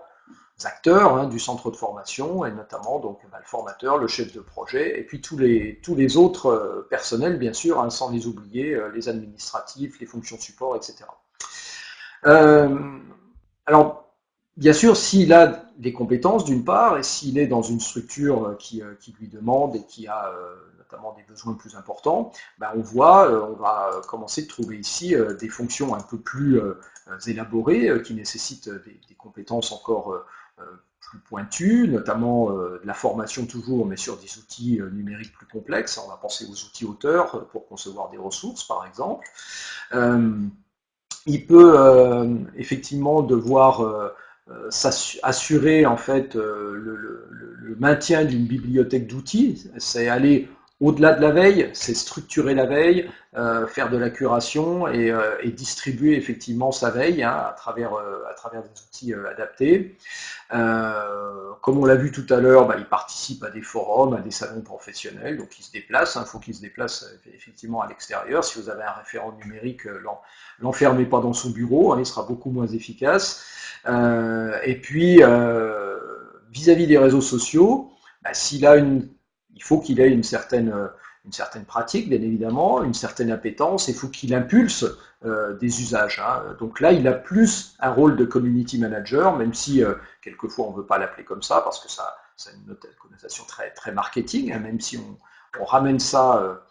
acteurs, hein, du centre de formation, et notamment donc le formateur, le chef de projet, et puis tous les autres personnels, bien sûr, hein, sans les oublier, les administratifs, les fonctions support, etc. Alors, bien sûr, s'il a des compétences d'une part, et s'il est dans une structure qui lui demande et qui a notamment des besoins plus importants, ben on va commencer de trouver ici des fonctions un peu plus élaborées, qui nécessitent des compétences encore plus pointues, notamment de la formation toujours, mais sur des outils numériques plus complexes. On va penser aux outils auteurs pour concevoir des ressources, par exemple. Il peut effectivement devoir assurer en fait le maintien d'une bibliothèque d'outils. C'est aller au-delà de la veille, c'est structurer la veille, faire de la curation et distribuer effectivement sa veille, hein, à travers des outils adaptés. Comme on l'a vu tout à l'heure, bah, il participe à des forums, à des salons professionnels, donc il se déplace, il faut qu'il se déplace effectivement à l'extérieur. Si vous avez un référent numérique, l'enfermez pas dans son bureau, hein, il sera beaucoup moins efficace. Et puis, vis-à-vis des réseaux sociaux, bah, il faut qu'il ait une certaine pratique, bien évidemment, une certaine appétence, il faut qu'il impulse des usages. Hein. Donc là, il a plus un rôle de community manager, même si quelquefois on ne veut pas l'appeler comme ça, parce que ça a une connotation très, très marketing, hein, même si on ramène ça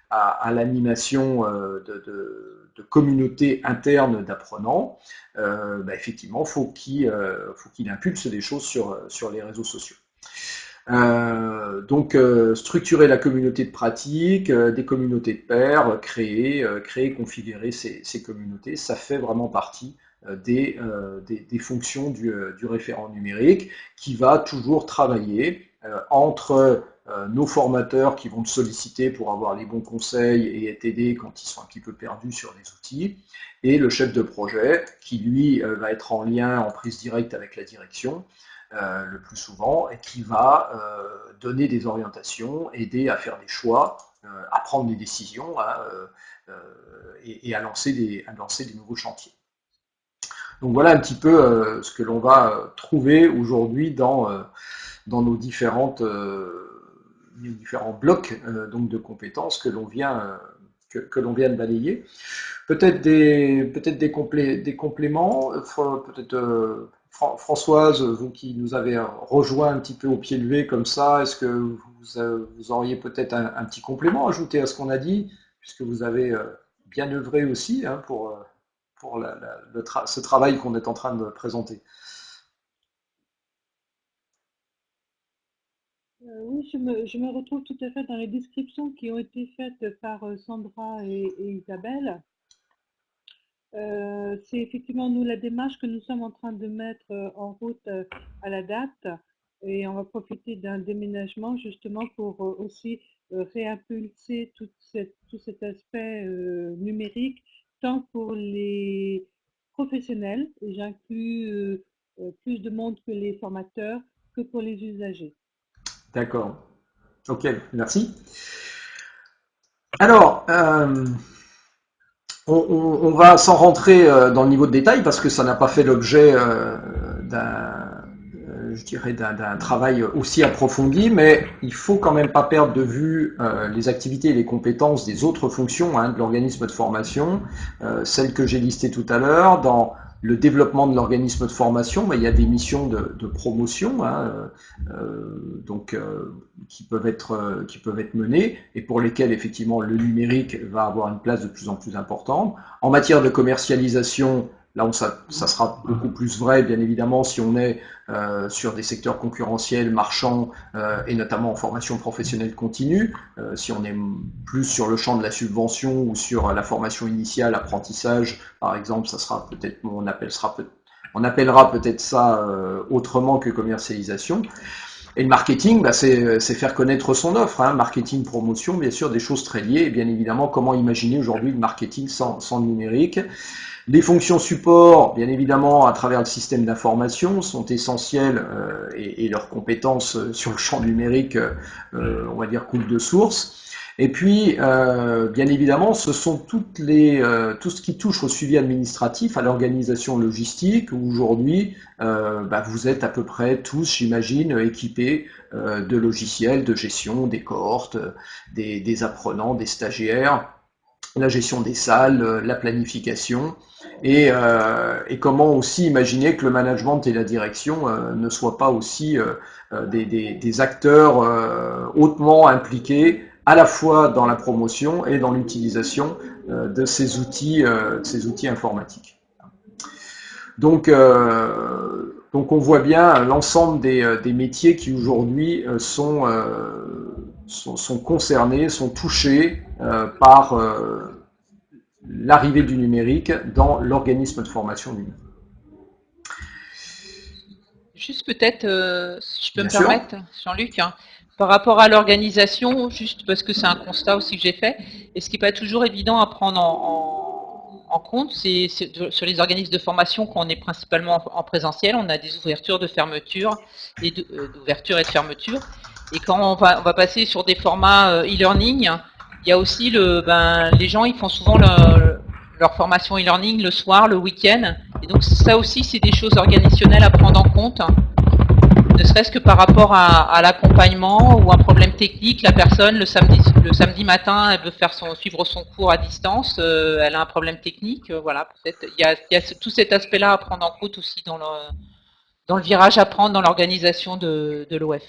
à l'animation de communautés internes d'apprenants. Bah, effectivement, faut qu'il impulse des choses sur les réseaux sociaux. Donc structurer la communauté de pratique, des communautés de pairs, créer, configurer ces communautés, ça fait vraiment partie des fonctions du référent numérique qui va toujours travailler entre nos formateurs qui vont te solliciter pour avoir les bons conseils et être aidés quand ils sont un petit peu perdus sur les outils, et le chef de projet qui lui va être en lien, en prise directe avec la direction, le plus souvent, et qui va donner des orientations, aider à faire des choix, à prendre des décisions, hein, et à lancer des nouveaux chantiers. Donc voilà un petit peu ce que l'on va trouver aujourd'hui dans nos différents blocs donc de compétences que l'on vient de balayer. Peut-être des compléments, peut-être Françoise, vous qui nous avez rejoint un petit peu au pied levé comme ça, est-ce que vous auriez peut-être un petit complément à ajouter à ce qu'on a dit, puisque vous avez bien œuvré aussi, hein, pour ce travail qu'on est en train de présenter. Oui, je me retrouve tout à fait dans les descriptions qui ont été faites par Sandra et Isabelle. C'est effectivement nous la démarche que nous sommes en train de mettre en route à la date, et on va profiter d'un déménagement justement pour aussi réimpulser tout cet aspect numérique, tant pour les professionnels, et j'inclus plus de monde que les formateurs, que pour les usagers. D'accord. Ok, merci. Alors, on va sans rentrer dans le niveau de détail parce que ça n'a pas fait l'objet je dirais d'un travail aussi approfondi, mais il faut quand même pas perdre de vue les activités et les compétences des autres fonctions, hein, de l'organisme de formation, celles que j'ai listées tout à l'heure. Dans le développement de l'organisme de formation, il y a des missions de promotion, hein, donc qui peuvent être menées et pour lesquelles effectivement le numérique va avoir une place de plus en plus importante. En matière de commercialisation, Là où ça sera beaucoup plus vrai, bien évidemment, si on est sur des secteurs concurrentiels, marchands, et notamment en formation professionnelle continue. Si on est plus sur le champ de la subvention ou sur la formation initiale, apprentissage, par exemple, ça sera peut-être, on appellera peut-être ça autrement que commercialisation. Et le marketing, bah, c'est faire connaître son offre, hein. Marketing, promotion, bien sûr, des choses très liées. Et bien évidemment, comment imaginer aujourd'hui le marketing sans le numérique? Les fonctions support, bien évidemment, à travers le système d'information, sont essentielles et leurs compétences sur le champ numérique, on va dire, coulent de source. Et puis, bien évidemment, ce sont tout ce qui touche au suivi administratif, à l'organisation logistique, où aujourd'hui, vous êtes à peu près tous, j'imagine, équipés de logiciels de gestion, des cohortes, des apprenants, des stagiaires, la gestion des salles, la planification, et comment aussi imaginer que le management et la direction ne soient pas aussi des acteurs hautement impliqués à la fois dans la promotion et dans l'utilisation de ces outils informatiques. Donc on voit bien l'ensemble des métiers qui aujourd'hui sont concernés, sont touchés par l'arrivée du numérique dans l'organisme de formation numérique. Juste peut-être, si je peux Bien me sûr. permettre, Jean-Luc, hein, par rapport à l'organisation, juste parce que c'est un constat aussi que j'ai fait, et ce qui n'est pas toujours évident à prendre en compte, c'est sur les organismes de formation, quand on est principalement en présentiel, on a des ouvertures de fermeture, et d'ouverture et de fermeture. Et quand on va passer sur des formats e-learning, il y a aussi les gens, ils font souvent leur formation e-learning le soir, le week-end. Et donc ça aussi, c'est des choses organisationnelles à prendre en compte. Ne serait-ce que par rapport à l'accompagnement ou un problème technique, la personne le samedi matin, elle veut suivre son cours à distance, elle a un problème technique, voilà, peut-être il y a tout cet aspect-là à prendre en compte aussi dans le virage à prendre dans l'organisation de l'OF.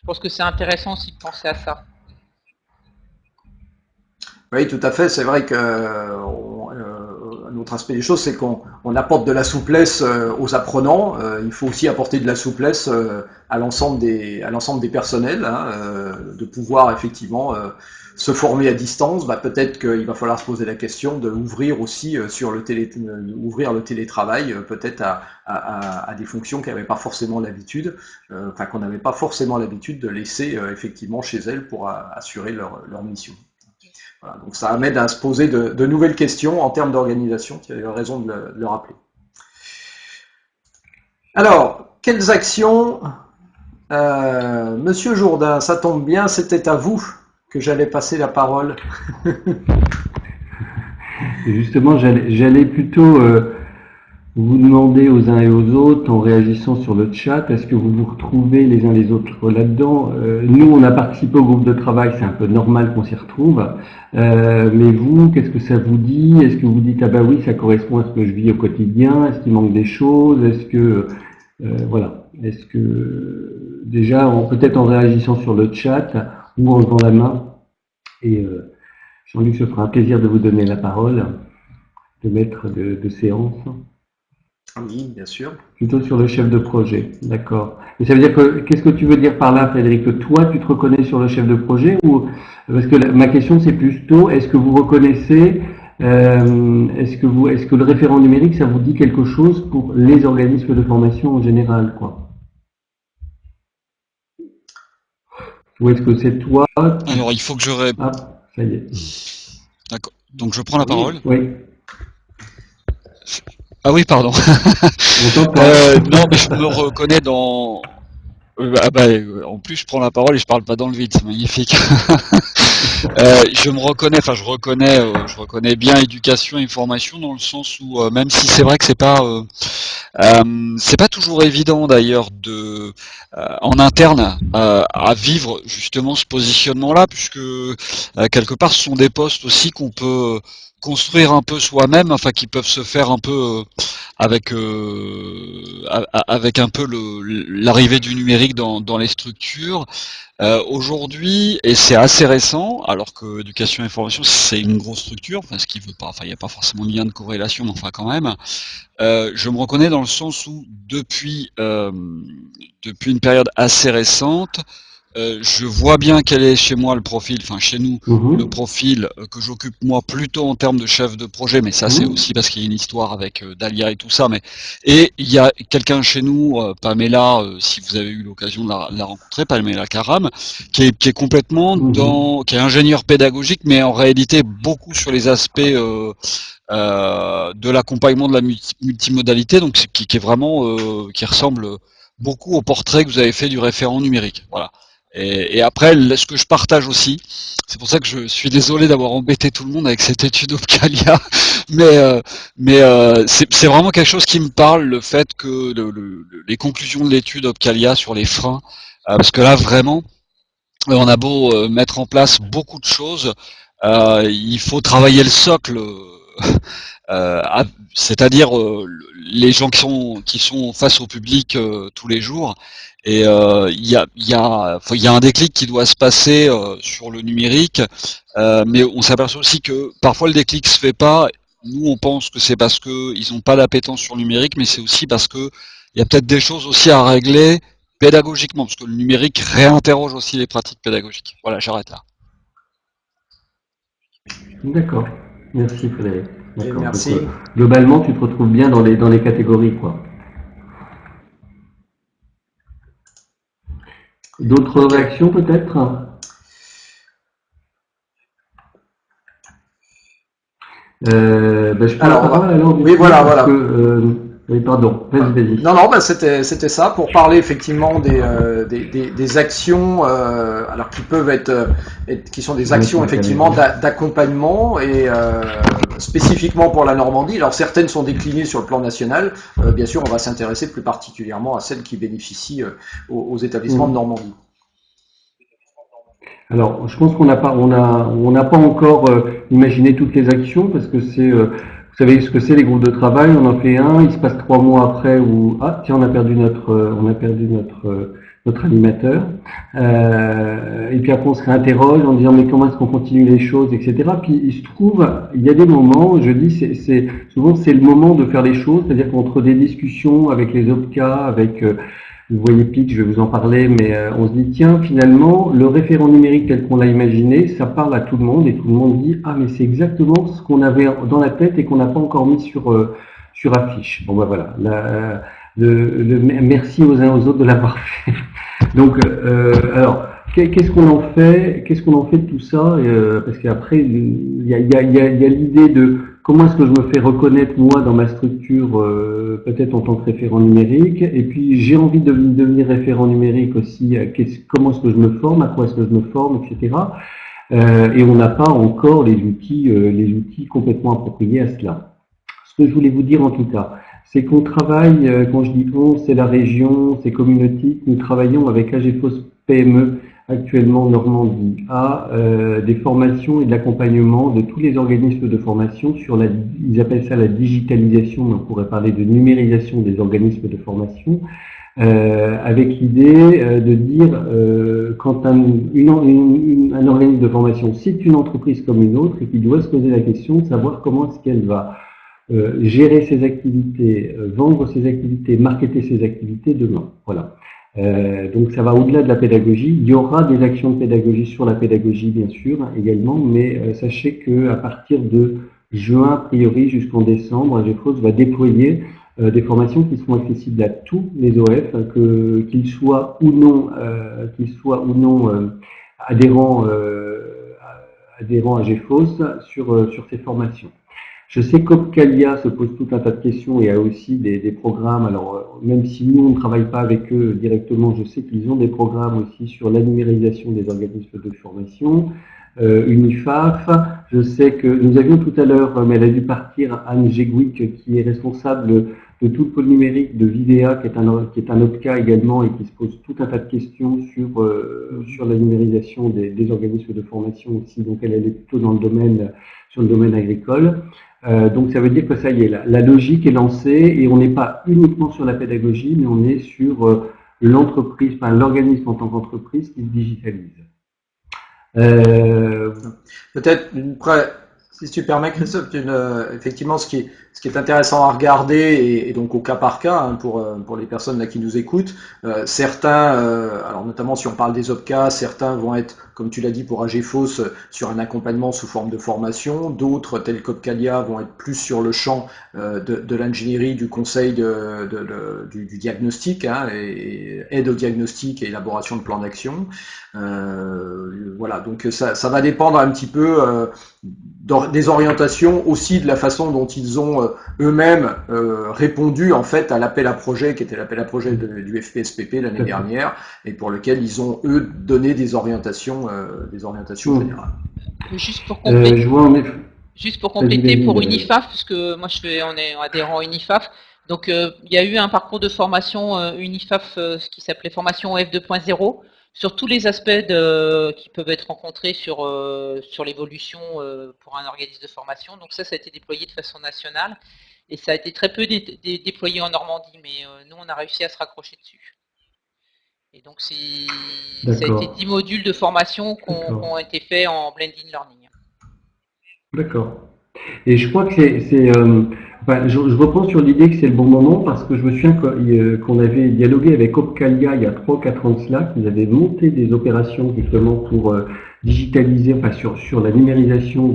Je pense que c'est intéressant aussi de penser à ça. Oui, tout à fait. C'est vrai que un autre aspect des choses, c'est qu'on apporte de la souplesse aux apprenants. Il faut aussi apporter de la souplesse à l'ensemble des personnels, hein, de pouvoir effectivement se former à distance. Peut-être qu'il va falloir se poser la question de ouvrir aussi ouvrir le télétravail, peut-être à des fonctions qui n'avaient pas forcément l'habitude, qu'on n'avait pas forcément l'habitude de laisser effectivement chez elles pour assurer leur mission. Voilà, donc ça amène à se poser de nouvelles questions en termes d'organisation, tu as raison de le rappeler. Alors, quelles actions Monsieur Jourdain, ça tombe bien, c'était à vous que j'allais passer la parole. Justement, j'allais plutôt vous demander aux uns et aux autres, en réagissant sur le chat, est-ce que vous vous retrouvez les uns les autres là-dedans? Nous, on a participé au groupe de travail, c'est un peu normal qu'on s'y retrouve. Mais vous, qu'est-ce que ça vous dit? Est-ce que vous dites, ah bah oui, ça correspond à ce que je vis au quotidien? Est-ce qu'il manque des choses? Est-ce que, voilà, est-ce que, déjà, peut-être en réagissant sur le chat ou en levant la main, et Jean-Luc, ce sera un plaisir de vous donner la parole, de maître de séance. Oui, bien sûr. Plutôt sur le chef de projet, d'accord. Et ça veut dire que, qu'est-ce que tu veux dire par là, Frédéric? Que toi, tu te reconnais sur le chef de projet ou, parce que ma question, c'est plutôt, est-ce que vous reconnaissez, est-ce que le référent numérique, ça vous dit quelque chose pour les organismes de formation en général, quoi? Ou est-ce que c'est toi? Alors, il faut que je réponde. Ah, ça y est. D'accord. Donc, je prends la parole. Oui. Ah oui, pardon. Non, mais je me reconnais dans... en plus, je prends la parole et je parle pas dans le vide, c'est magnifique. Je reconnais bien éducation et formation dans le sens où, même si c'est vrai que c'est pas toujours évident d'ailleurs en interne à vivre justement ce positionnement-là, puisque quelque part ce sont des postes aussi qu'on peut construire un peu soi-même, enfin qui peuvent se faire un peu avec avec un peu l'arrivée du numérique dans les structures. Aujourd'hui, et c'est assez récent, alors que éducation et formation c'est une grosse structure, enfin ce qui veut pas, enfin il n'y a pas forcément de lien de corrélation, mais enfin quand même. Je me reconnais dans le sens où depuis une période assez récente, je vois bien quel est chez moi le profil, enfin chez nous, le profil que j'occupe moi plutôt en termes de chef de projet, mais ça c'est aussi parce qu'il y a une histoire avec Dalia et tout ça, et il y a quelqu'un chez nous, Pamela, si vous avez eu l'occasion de la rencontrer, Pamela Karam, qui est complètement qui est ingénieur pédagogique, mais en réalité beaucoup sur les aspects de l'accompagnement de la multimodalité, donc qui est vraiment qui ressemble beaucoup au portrait que vous avez fait du référent numérique. Voilà. Et après, ce que je partage aussi, c'est pour ça que je suis désolé d'avoir embêté tout le monde avec cette étude Opcalia, mais c'est vraiment quelque chose qui me parle, le fait que les conclusions de l'étude Opcalia sur les freins, parce que là vraiment, on a beau mettre en place beaucoup de choses, il faut travailler le socle. C'est-à-dire les gens qui sont face au public tous les jours, et il y a un déclic qui doit se passer sur le numérique, mais on s'aperçoit aussi que parfois le déclic se fait pas. Nous on pense que c'est parce que ils n'ont pas d'appétence sur le numérique, mais c'est aussi parce que il y a peut-être des choses aussi à régler pédagogiquement, parce que le numérique réinterroge aussi les pratiques pédagogiques. Voilà, j'arrête là. D'accord. Merci Frédéric. D'accord. Merci. Donc, globalement, tu te retrouves bien dans les catégories, quoi. D'autres réactions peut-être? Je prends la parole alors. Oui, voilà. Oui, pardon. Vas-y. Non, c'était ça pour parler effectivement des actions, alors qui peuvent qui sont des actions effectivement d'accompagnement et spécifiquement pour la Normandie. Alors certaines sont déclinées sur le plan national. Bien sûr, on va s'intéresser plus particulièrement à celles qui bénéficient aux établissements de Normandie. Alors, je pense qu'on n'a pas encore imaginé toutes les actions parce que vous savez ce que c'est les groupes de travail. On en fait un, il se passe 3 mois après où tiens, on a perdu notre animateur. Et puis après on se réinterroge en disant mais comment est-ce qu'on continue les choses, etc. Puis il se trouve, il y a des moments, je dis souvent c'est le moment de faire les choses, c'est-à-dire qu'entre des discussions avec les OPCA, avec vous voyez Pic, je vais vous en parler, mais on se dit, tiens, finalement, le référent numérique tel qu'on l'a imaginé, ça parle à tout le monde et tout le monde dit, ah, mais c'est exactement ce qu'on avait dans la tête et qu'on n'a pas encore mis sur affiche. Bon, ben voilà. Merci aux uns aux autres de l'avoir fait. Donc, alors, qu'est-ce qu'on en fait? Qu'est-ce qu'on en fait de tout ça? Parce qu'après, il y a l'idée de comment est-ce que je me fais reconnaître moi dans ma structure, peut-être en tant que référent numérique. Et puis j'ai envie de devenir référent numérique aussi. Comment est-ce que je me forme? À quoi est-ce que je me forme, etc. Et on n'a pas encore les outils complètement appropriés à cela. Ce que je voulais vous dire en tout cas, c'est qu'on travaille, quand je dis on, c'est la région, c'est Communautique, nous travaillons avec AGFOS PME actuellement en Normandie à des formations et de l'accompagnement de tous les organismes de formation sur ils appellent ça la digitalisation, mais on pourrait parler de numérisation des organismes de formation, avec l'idée de dire quand un organisme de formation c'est une entreprise comme une autre et qui doit se poser la question de savoir comment est-ce qu'elle va gérer ses activités, vendre ses activités, marketer ses activités demain. Voilà. Donc ça va au-delà de la pédagogie. Il y aura des actions de pédagogie sur la pédagogie bien sûr également, mais sachez que à partir de juin a priori jusqu'en décembre, AGFOS va déployer des formations qui seront accessibles à tous les OF, qu'ils soient ou non adhérents à AGFOS sur ces formations. Je sais qu'Opcalia se pose tout un tas de questions et a aussi des programmes. Alors, même si nous, on ne travaille pas avec eux directement, je sais qu'ils ont des programmes aussi sur la numérisation des organismes de formation. UNIFAF, je sais que nous avions tout à l'heure, mais elle a dû partir, Anne Jegwick, qui est responsable de tout le pôle numérique de Vidéa, qui est un OPCA également et qui se pose tout un tas de questions sur la numérisation des organismes de formation aussi. Donc, elle est plutôt dans le domaine sur le domaine agricole. Donc ça veut dire que ça y est, la logique est lancée et on n'est pas uniquement sur la pédagogie, mais on est sur l'entreprise, enfin l'organisme en tant qu'entreprise qui se digitalise. Peut-être si tu permets, Christophe, effectivement, ce qui est intéressant à regarder, et donc au cas par cas, hein, pour les personnes là qui nous écoutent, certains, alors notamment si on parle des OPCA, certains vont être, comme tu l'as dit pour AGFOS, sur un accompagnement sous forme de formation, d'autres, tels qu'Opcalia, vont être plus sur le champ de l'ingénierie, du conseil, du diagnostic, hein, et aide au diagnostic et élaboration de plans d'action. Voilà, donc ça va dépendre un petit peu des orientations, aussi de la façon dont ils ont eux-mêmes répondu en fait à l'appel à projet qui était l'appel à projet du FPSPP l'année dernière, et pour lequel ils ont eux donné des orientations générales. Juste pour compléter, je vois en effet. Juste pour compléter pour Unifaf, puisque moi on est adhérent Unifaf, donc il y a eu un parcours de formation Unifaf qui s'appelait formation OF 2.0 sur tous les aspects qui peuvent être rencontrés sur l'évolution pour un organisme de formation. Donc ça a été déployé de façon nationale et ça a été très peu déployé en Normandie, mais nous on a réussi à se raccrocher dessus. Et donc ça a été 10 modules de formation qui ont été faits en blended learning. D'accord. Et je crois que je reprends sur l'idée que c'est le bon moment parce que je me souviens qu'on avait dialogué avec Opcalia il y a 3 ou 4 ans de cela, qu'ils avaient monté des opérations justement pour digitaliser, enfin sur la numérisation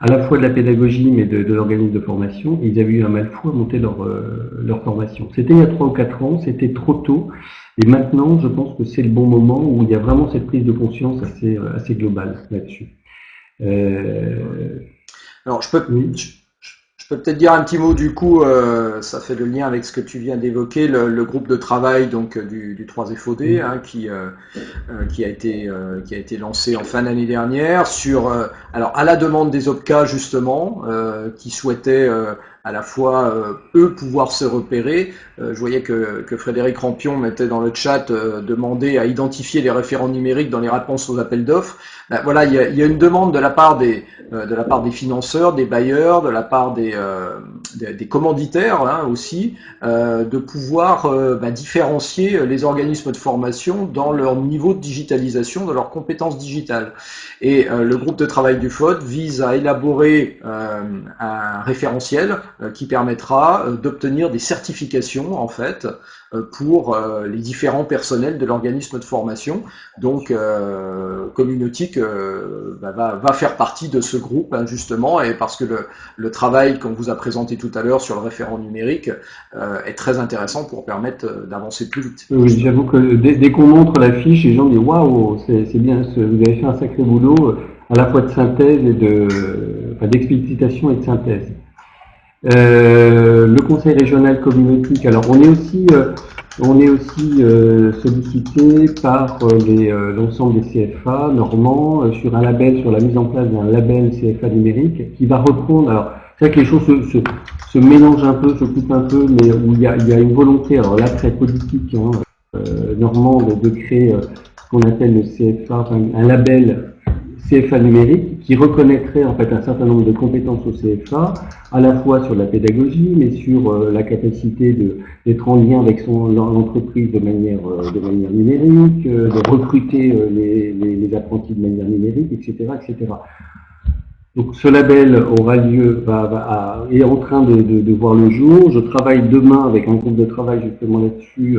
à la fois de la pédagogie mais de l'organisme de formation. Et ils avaient eu un mal fou à monter leur formation. C'était il y a 3 ou 4 ans, c'était trop tôt. Et maintenant, je pense que c'est le bon moment où il y a vraiment cette prise de conscience assez globale là-dessus. Alors, je peux peut-être dire un petit mot du coup, ça fait le lien avec ce que tu viens d'évoquer, le groupe de travail donc du 3FOD hein, qui a été lancé en fin d'année dernière sur alors à la demande des OPCA justement qui souhaitaient à la fois eux pouvoir se repérer. Je voyais que Frédéric Rampion mettait dans le chat demander à identifier les référents numériques dans les réponses aux appels d'offres. Ben, voilà, il y a une demande de la part des financeurs, des bailleurs, de la part des commanditaires hein, aussi, de pouvoir différencier les organismes de formation dans leur niveau de digitalisation, de leurs compétences digitales. Et le groupe de travail du FOD vise à élaborer un référentiel qui permettra d'obtenir des certifications en fait pour les différents personnels de l'organisme de formation. Donc Communautique va faire partie de ce groupe hein, justement, et parce que le travail qu'on vous a présenté tout à l'heure sur le référent numérique est très intéressant pour permettre d'avancer plus vite. Oui, j'avoue que dès qu'on montre la fiche, les gens disent waouh, c'est bien, vous avez fait un sacré boulot à la fois de synthèse et d'explicitation et de synthèse. Le conseil régional communautique, alors on est aussi sollicité par l'ensemble des CFA normands sur la mise en place d'un label CFA numérique qui va reprendre, alors c'est vrai que les choses se mélangent un peu, se coupent un peu, mais où il y a une volonté, alors là très politique, normande, de créer ce qu'on appelle le CFA, enfin, un label CFA numérique qui reconnaîtrait en fait un certain nombre de compétences au CFA, à la fois sur la pédagogie, mais sur la capacité d'être en lien avec l'entreprise de manière numérique, de recruter les apprentis de manière numérique, etc., etc. Donc ce label aura lieu, est en train de voir le jour. Je travaille demain avec un groupe de travail justement là-dessus.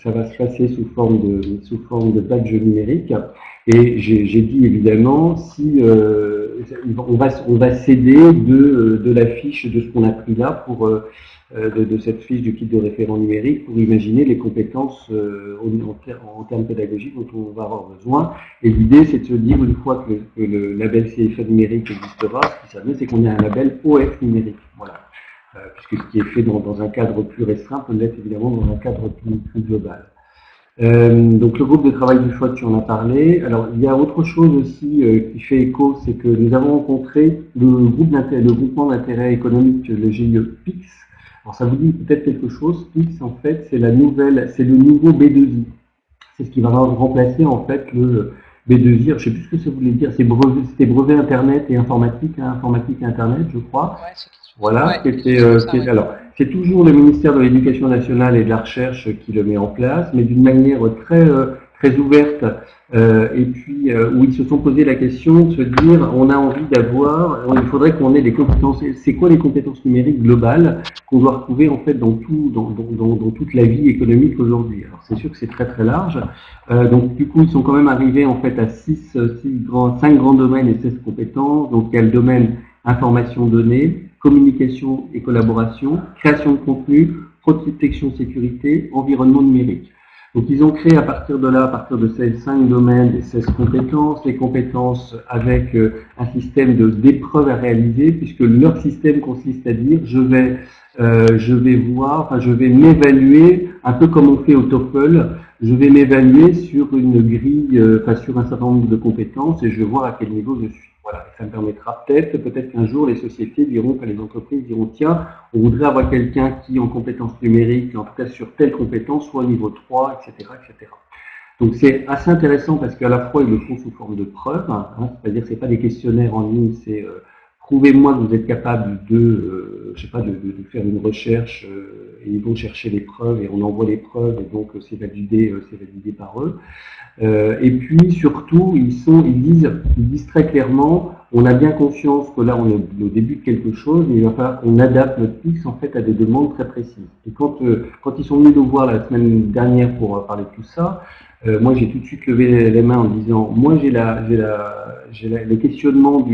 Ça va se passer sous forme de badge numérique. Et j'ai dit évidemment si on va s'aider de la fiche de ce qu'on a pris là pour de cette fiche du kit de référent numérique pour imaginer les compétences en termes pédagogiques dont on va avoir besoin. Et l'idée, c'est de se dire, une fois que le label CFA numérique existera, ce qui s'amène, c'est qu'on a un label OF numérique. Voilà. Puisque ce qui est fait dans un cadre plus restreint peut l'être évidemment dans un cadre plus global. Donc le groupe de travail du FOD, tu en as parlé. Alors il y a autre chose aussi qui fait écho, c'est que nous avons rencontré le groupement d'intérêt économique, le GIE PIX. Alors ça vous dit peut-être quelque chose. PIX en fait c'est le nouveau B2I. C'est ce qui va remplacer en fait B2I, je ne sais plus ce que ça voulait dire, c'était brevet Internet et informatique, hein, informatique et Internet, je crois. Ouais, c'est quelque chose. Voilà, Ouais, quelque chose comme ça, ouais. alors, c'est toujours le ministère de l'Éducation nationale et de la Recherche qui le met en place, mais d'une manière très ouverte, et puis où ils se sont posé la question de se dire, on a envie d'avoir, il faudrait qu'on ait des compétences. C'est quoi les compétences numériques globales qu'on doit retrouver en fait dans toute la vie économique aujourd'hui? Alors c'est sûr que c'est très large. Donc du coup, ils sont quand même arrivés en fait à 5 grands domaines et 16 compétences. Donc il y a le domaine information données, communication et collaboration, création de contenu, protection sécurité, environnement numérique. Donc ils ont créé à partir de là, à partir de ces 5 domaines et 16 compétences, les compétences avec un système d'épreuves à réaliser, puisque leur système consiste à dire je vais m'évaluer, un peu comme on fait au TOEFL, je vais m'évaluer sur une grille, sur un certain nombre de compétences et je vais voir à quel niveau je suis. Voilà, ça me permettra peut-être qu'un jour les sociétés diront, les entreprises diront, tiens, on voudrait avoir quelqu'un qui, en compétences numériques, en tout cas sur telle compétence, soit au niveau 3, etc., etc. Donc c'est assez intéressant parce qu'à la fois ils le font sous forme de preuves, hein, c'est-à-dire que c'est pas des questionnaires en ligne, c'est prouvez-moi que vous êtes capable de faire une recherche, et ils vont chercher les preuves et on envoie les preuves et donc c'est validé par eux. Et puis surtout, ils disent très clairement, on a bien conscience que là on est au début de quelque chose, mais il va falloir qu'on adapte notre PIX en fait à des demandes très précises. Et quand ils sont venus nous voir la semaine dernière pour parler de tout ça, moi j'ai tout de suite levé les mains en disant, moi j'ai le questionnement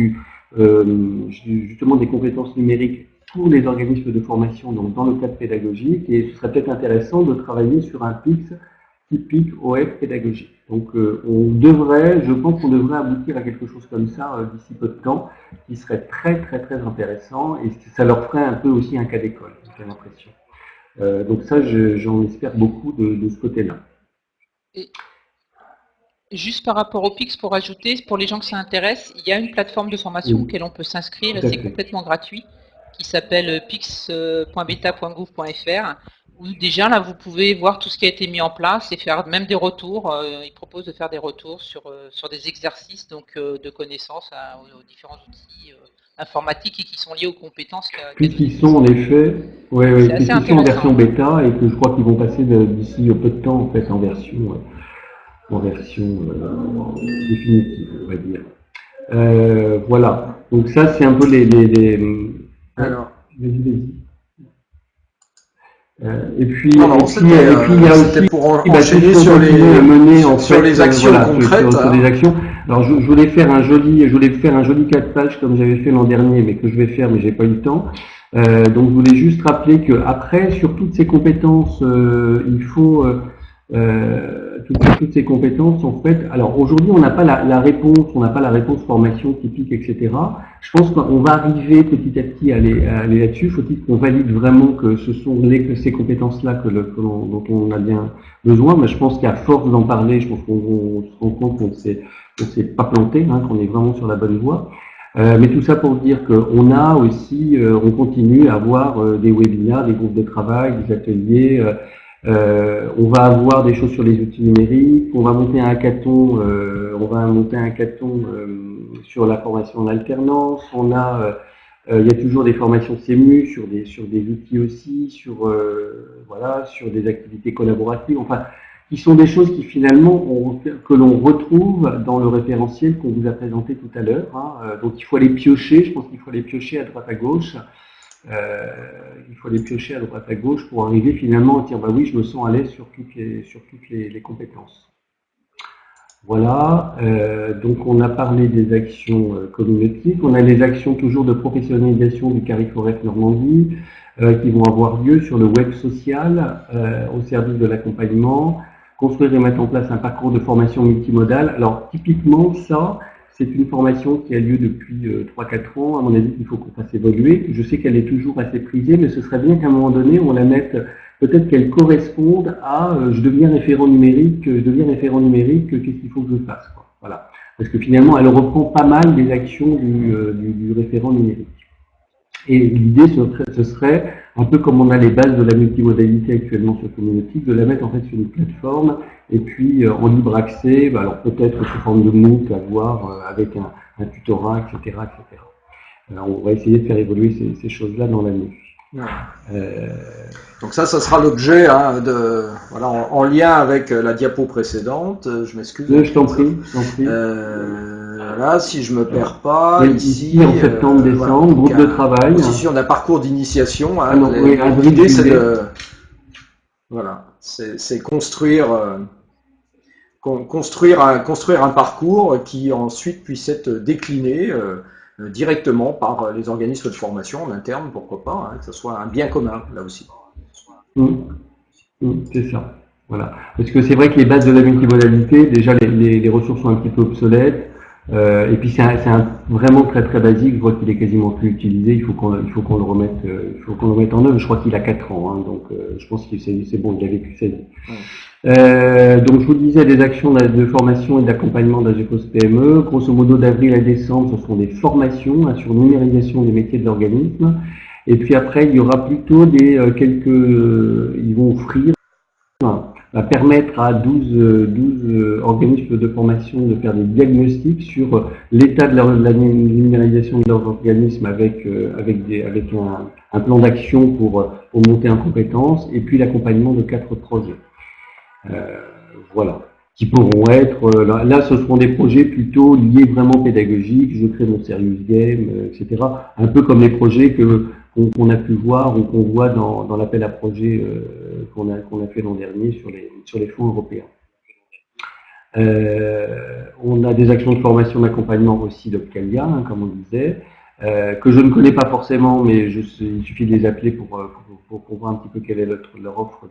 justement des compétences numériques pour les organismes de formation, donc dans le cadre pédagogique, et ce serait peut-être intéressant de travailler sur un PIX typique OF pédagogique. Donc je pense qu'on devrait aboutir à quelque chose comme ça d'ici peu de temps, qui serait très intéressant, et ça leur ferait un peu aussi un cas d'école, j'ai l'impression. Donc ça, j'en espère beaucoup de ce côté-là. Et juste par rapport au PIX, pour ajouter, pour les gens que ça intéresse, il y a une plateforme de formation auquel on peut s'inscrire, et c'est complètement gratuit, qui s'appelle pix.beta.gouv.fr, où déjà là vous pouvez voir tout ce qui a été mis en place et faire même des retours. Ils proposent de faire des retours sur des exercices de connaissances aux différents outils informatiques et qui sont liés aux compétences. Puisqu'ils sont en effet, puisqu'ils sont en version bêta et que je crois qu'ils vont passer d'ici peu de temps en fait en version définitive, on va dire. Voilà. Donc ça c'est un peu les. Alors. Vas-y. Et puis il y a aussi pour enchaîner sur les actions concrètes. Sur des actions. Alors je voulais faire un joli 4 pages comme j'avais fait l'an dernier, mais que je vais faire, mais j'ai pas eu le temps. Donc je voulais juste rappeler que après, sur toutes ces compétences, il faut toutes ces compétences en fait. Alors aujourd'hui, on n'a pas la réponse formation typique, etc. Je pense qu'on va arriver petit à petit à aller là-dessus. Faut-il qu'on valide vraiment que ce sont ces compétences-là dont on a bien besoin. Mais je pense qu'à force d'en parler, je pense qu'on se rend compte qu'on s'est pas planté, qu'on est vraiment sur la bonne voie. Mais tout ça pour dire qu'on a aussi, on continue à avoir des webinaires, des groupes de travail, des ateliers. On va avoir des choses sur les outils numériques. On va monter un hackathon. Sur la formation en alternance. Il y a toujours des formations CEMU sur des outils aussi, sur des activités collaboratives. Enfin, qui sont des choses qui finalement que l'on retrouve dans le référentiel qu'on vous a présenté tout à l'heure. Donc il faut aller piocher. Je pense qu'il faut aller piocher à droite à gauche. Pour arriver finalement à dire bah oui, je me sens à l'aise sur toutes les compétences. Voilà, donc on a parlé des actions communautiques, on a les actions toujours de professionnalisation du Cariforef Normandie qui vont avoir lieu sur le web social au service de l'accompagnement, construire et mettre en place un parcours de formation multimodal. Alors typiquement ça, c'est une formation qui a lieu depuis 3-4 ans, à mon avis il faut qu'on fasse évoluer. Je sais qu'elle est toujours assez prisée, mais ce serait bien qu'à un moment donné on la mette, peut-être qu'elle corresponde à je deviens référent numérique, qu'est-ce qu'il faut que je fasse, quoi. Voilà. Parce que finalement elle reprend pas mal des actions du référent numérique. Et l'idée, ce serait, un peu comme on a les bases de la multimodalité actuellement sur Community, de la mettre en fait sur une plateforme et puis en libre accès, alors peut-être sous forme de MOOC à voir avec un tutorat, etc., etc. Alors on va essayer de faire évoluer ces choses-là dans l'année. Ouais. Donc ça sera l'objet voilà, en lien avec la diapo précédente. Je m'excuse. Je t'en prie. Là, si je me perds pas, ici en septembre-décembre, voilà, groupe de travail. Ici, on a parcours d'initiation. L'idée, c'est construire un parcours qui ensuite puisse être décliné directement par les organismes de formation en interne, pourquoi pas, que ce soit un bien commun, là aussi. C'est ça. Voilà. Parce que c'est vrai que les bases de la multimodalité, déjà les ressources sont un petit peu obsolètes, et puis c'est vraiment très très basique. Je vois qu'il est quasiment plus utilisé. Il faut qu'on le remette en œuvre. Je crois qu'il a 4 ans, donc je pense que c'est bon. Il a vécu sa vie. Donc je vous disais des actions de formation et d'accompagnement d'AGECOS PME. Grosso modo d'avril à décembre, ce sont des formations sur numérisation des métiers de l'organisme. Et puis après, il y aura plutôt ils vont offrir, permettre à 12 organismes de formation de faire des diagnostics sur l'état de la numérisation de leur organisme avec un plan d'action pour monter en compétences, et puis l'accompagnement de 4 projets. Voilà. Qui pourront être, là ce seront des projets plutôt liés vraiment pédagogiques, je crée mon serious game, etc. Un peu comme les projets qu'on a pu voir ou qu'on voit dans l'appel à projet qu'on a fait l'an dernier sur les fonds européens. On a des actions de formation d'accompagnement aussi d'Opcalia, comme on disait, que je ne connais pas forcément, mais il suffit de les appeler pour voir un petit peu quelle est leur offre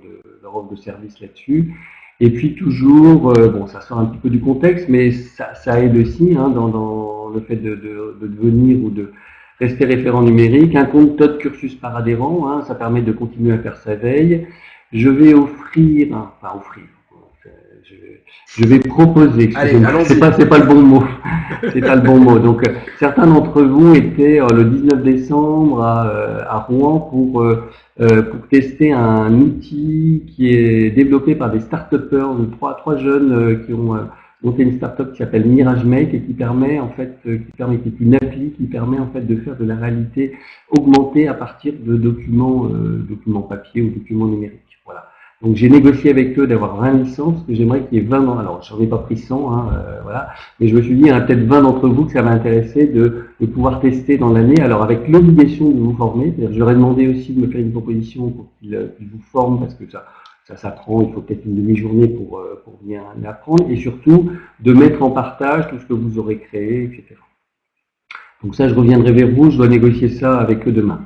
de service là-dessus. Et puis toujours, ça sort un petit peu du contexte, mais ça aide aussi dans le fait de devenir ou de rester référent numérique. Un compte TOD cursus par adhérent, ça permet de continuer à faire sa veille. Je vais je vais proposer. C'est pas le bon mot. C'est pas le bon mot. Donc certains d'entre vous étaient le 19 décembre à Rouen pour tester un outil qui est développé par des start-upers, trois jeunes qui ont monté une start-up qui s'appelle MirageMake et qui est une appli qui permet en fait de faire de la réalité augmentée à partir de documents papier ou documents numériques. Voilà. Donc j'ai négocié avec eux d'avoir 20 licences, que j'aimerais qu'il y ait 20. Alors j'en ai pas pris 100, voilà. Mais je me suis dit, il y en a peut-être 20 d'entre vous que ça va intéresser de pouvoir tester dans l'année. Alors avec l'obligation de vous former, c'est-à-dire j'aurais demandé aussi de me faire une proposition pour qu'ils vous forment, parce que ça s'apprend, il faut peut-être une demi-journée pour bien apprendre, et surtout de mettre en partage tout ce que vous aurez créé, etc. Donc ça, je reviendrai vers vous, je dois négocier ça avec eux demain.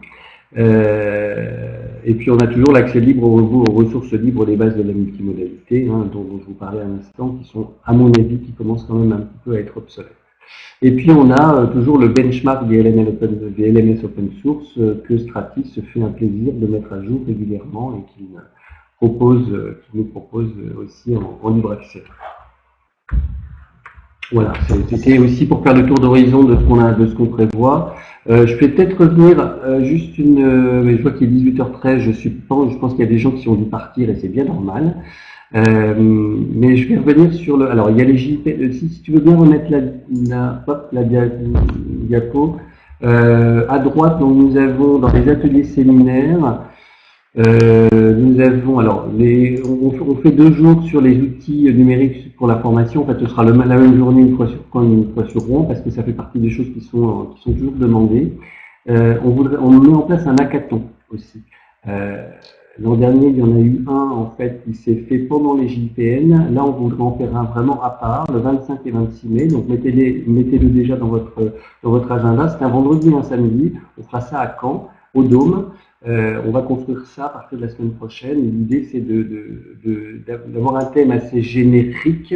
Et puis on a toujours l'accès libre aux ressources libres des bases de la multimodalité, dont je vous parlais à l'instant, qui sont, à mon avis, qui commencent quand même un petit peu à être obsolètes. Et puis on a toujours le benchmark des LMS open source que Stratis se fait un plaisir de mettre à jour régulièrement et qui nous propose aussi en libre accès. Voilà, c'était aussi pour faire le tour d'horizon de ce qu'on prévoit. Je vais peut-être revenir juste je vois qu'il est 18h13, je pense qu'il y a des gens qui ont dû partir et c'est bien normal. Mais je vais revenir sur alors il y a les JP, si tu veux bien remettre la diapo. À droite, donc, nous avons dans les ateliers séminaires, nous avons on fait 2 jours sur les outils numériques pour la formation. En fait, ce sera la même journée une fois sur Caen, une fois sur Rouen, parce que ça fait partie des choses qui sont toujours demandées. On met en place un hackathon aussi. L'an dernier, il y en a eu un en fait qui s'est fait pendant les JPN. Là, on voudrait en faire un vraiment à part, le 25 et 26 mai. Donc mettez-le déjà dans votre agenda. C'est un vendredi et un samedi. On fera ça à Caen, au Dôme. On va construire ça à partir de la semaine prochaine. L'idée, c'est d'avoir un thème assez générique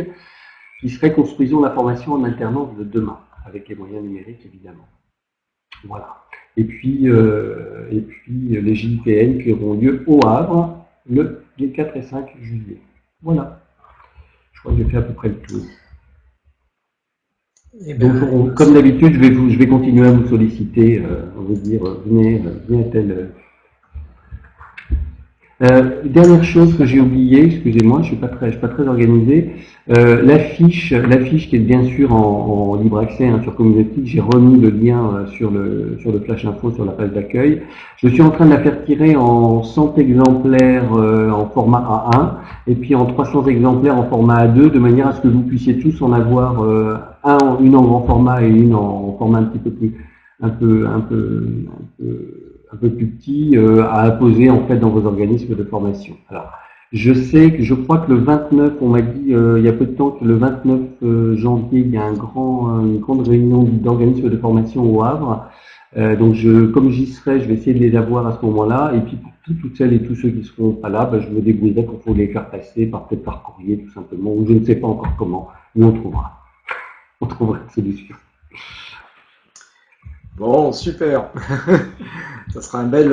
qui serait construisons la formation en alternance de demain, avec les moyens numériques, évidemment. Voilà. Et puis les JPN qui auront lieu au Havre les 4 et 5 juillet. Voilà. Je crois que j'ai fait à peu près le tour. Eh bien, Donc, comme d'habitude, je vais continuer à vous solliciter, vous dire, venez à tel. Dernière chose que j'ai oublié, excusez-moi, je suis pas très organisé. L'affiche qui est bien sûr en libre accès hein, sur Community, j'ai remis le lien sur le Flash Info sur la page d'accueil. Je suis en train de la faire tirer en 100 exemplaires en format A1 et puis en 300 exemplaires en format A2, de manière à ce que vous puissiez tous en avoir une en grand format et une en format un petit peu plus un peu plus petit à apposer en fait dans vos organismes de formation. Alors, je crois que le 29, on m'a dit il y a peu de temps que le 29 janvier, il y a une grande réunion d'organismes de formation au Havre. Donc, comme j'y serai, je vais essayer de les avoir à ce moment-là. Et puis, pour toutes celles et tous ceux qui seront pas là, je me débrouillerai pour vous les faire passer, peut-être par courrier, tout simplement, ou je ne sais pas encore comment, mais on trouvera. On trouvera une solution. Bon, super. Ça sera une belle,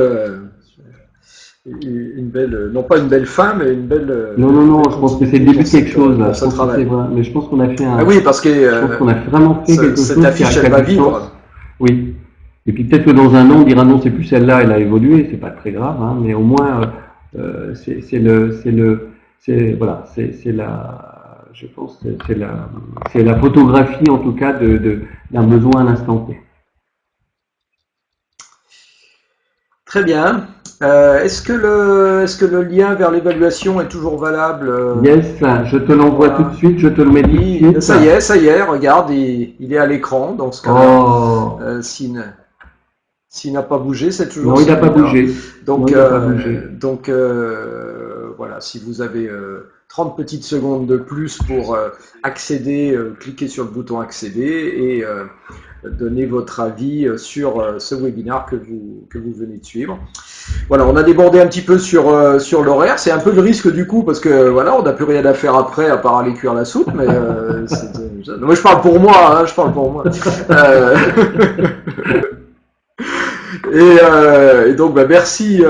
non pas une belle fin, mais une belle. Non, je pense que c'est le début de quelque chose là. Mais je pense qu'on a fait Ah oui, parce que je pense qu'on a vraiment fait quelque chose. Cette affiche, elle va vivre. Oui. Et puis peut-être que dans un an, on dira non, c'est plus celle-là, elle a évolué, c'est pas très grave, hein, mais au moins c'est la photographie en tout cas d'un besoin à l'instant T. Très bien. Est-ce que le lien vers l'évaluation est toujours valable? Yes, je te l'envoie tout de suite, je te le mets tout de suite. Ça y est, regarde, il est à l'écran. Dans ce cas-là, s'il n'a pas bougé, c'est toujours. Non, il n'a pas bougé. Donc, voilà, si vous avez 30 petites secondes de plus pour accéder, cliquez sur le bouton accéder et donner votre avis sur ce webinaire que vous venez de suivre. Voilà, on a débordé un petit peu sur l'horaire. C'est un peu le risque du coup parce que voilà, on n'a plus rien à faire après à part aller cuire la soupe. Mais moi, je parle pour moi. Et donc merci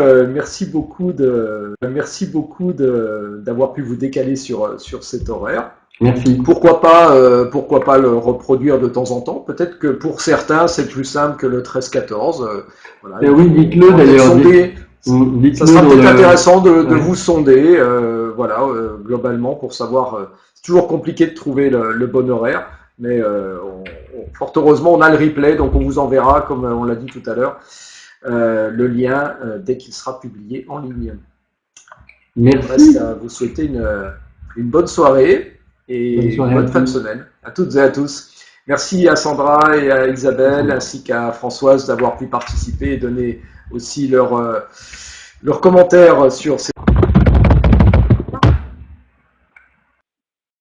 beaucoup d'avoir pu vous décaler sur cet horaire. Merci. Pourquoi pas le reproduire de temps en temps. Peut-être que pour certains c'est plus simple que le 13-14. Voilà. Oui, dites-le d'ailleurs. Ça sera peut-être intéressant de vous sonder, globalement pour savoir. C'est toujours compliqué de trouver le bon horaire, mais fort heureusement on a le replay, donc on vous enverra, comme on l'a dit tout à l'heure, le lien dès qu'il sera publié en ligne. Merci. Il reste à vous souhaiter une bonne soirée et une bonne fin de semaine à toutes et à tous. Merci à Sandra et à Isabelle ainsi qu'à Françoise d'avoir pu participer et donner aussi leurs commentaires sur ces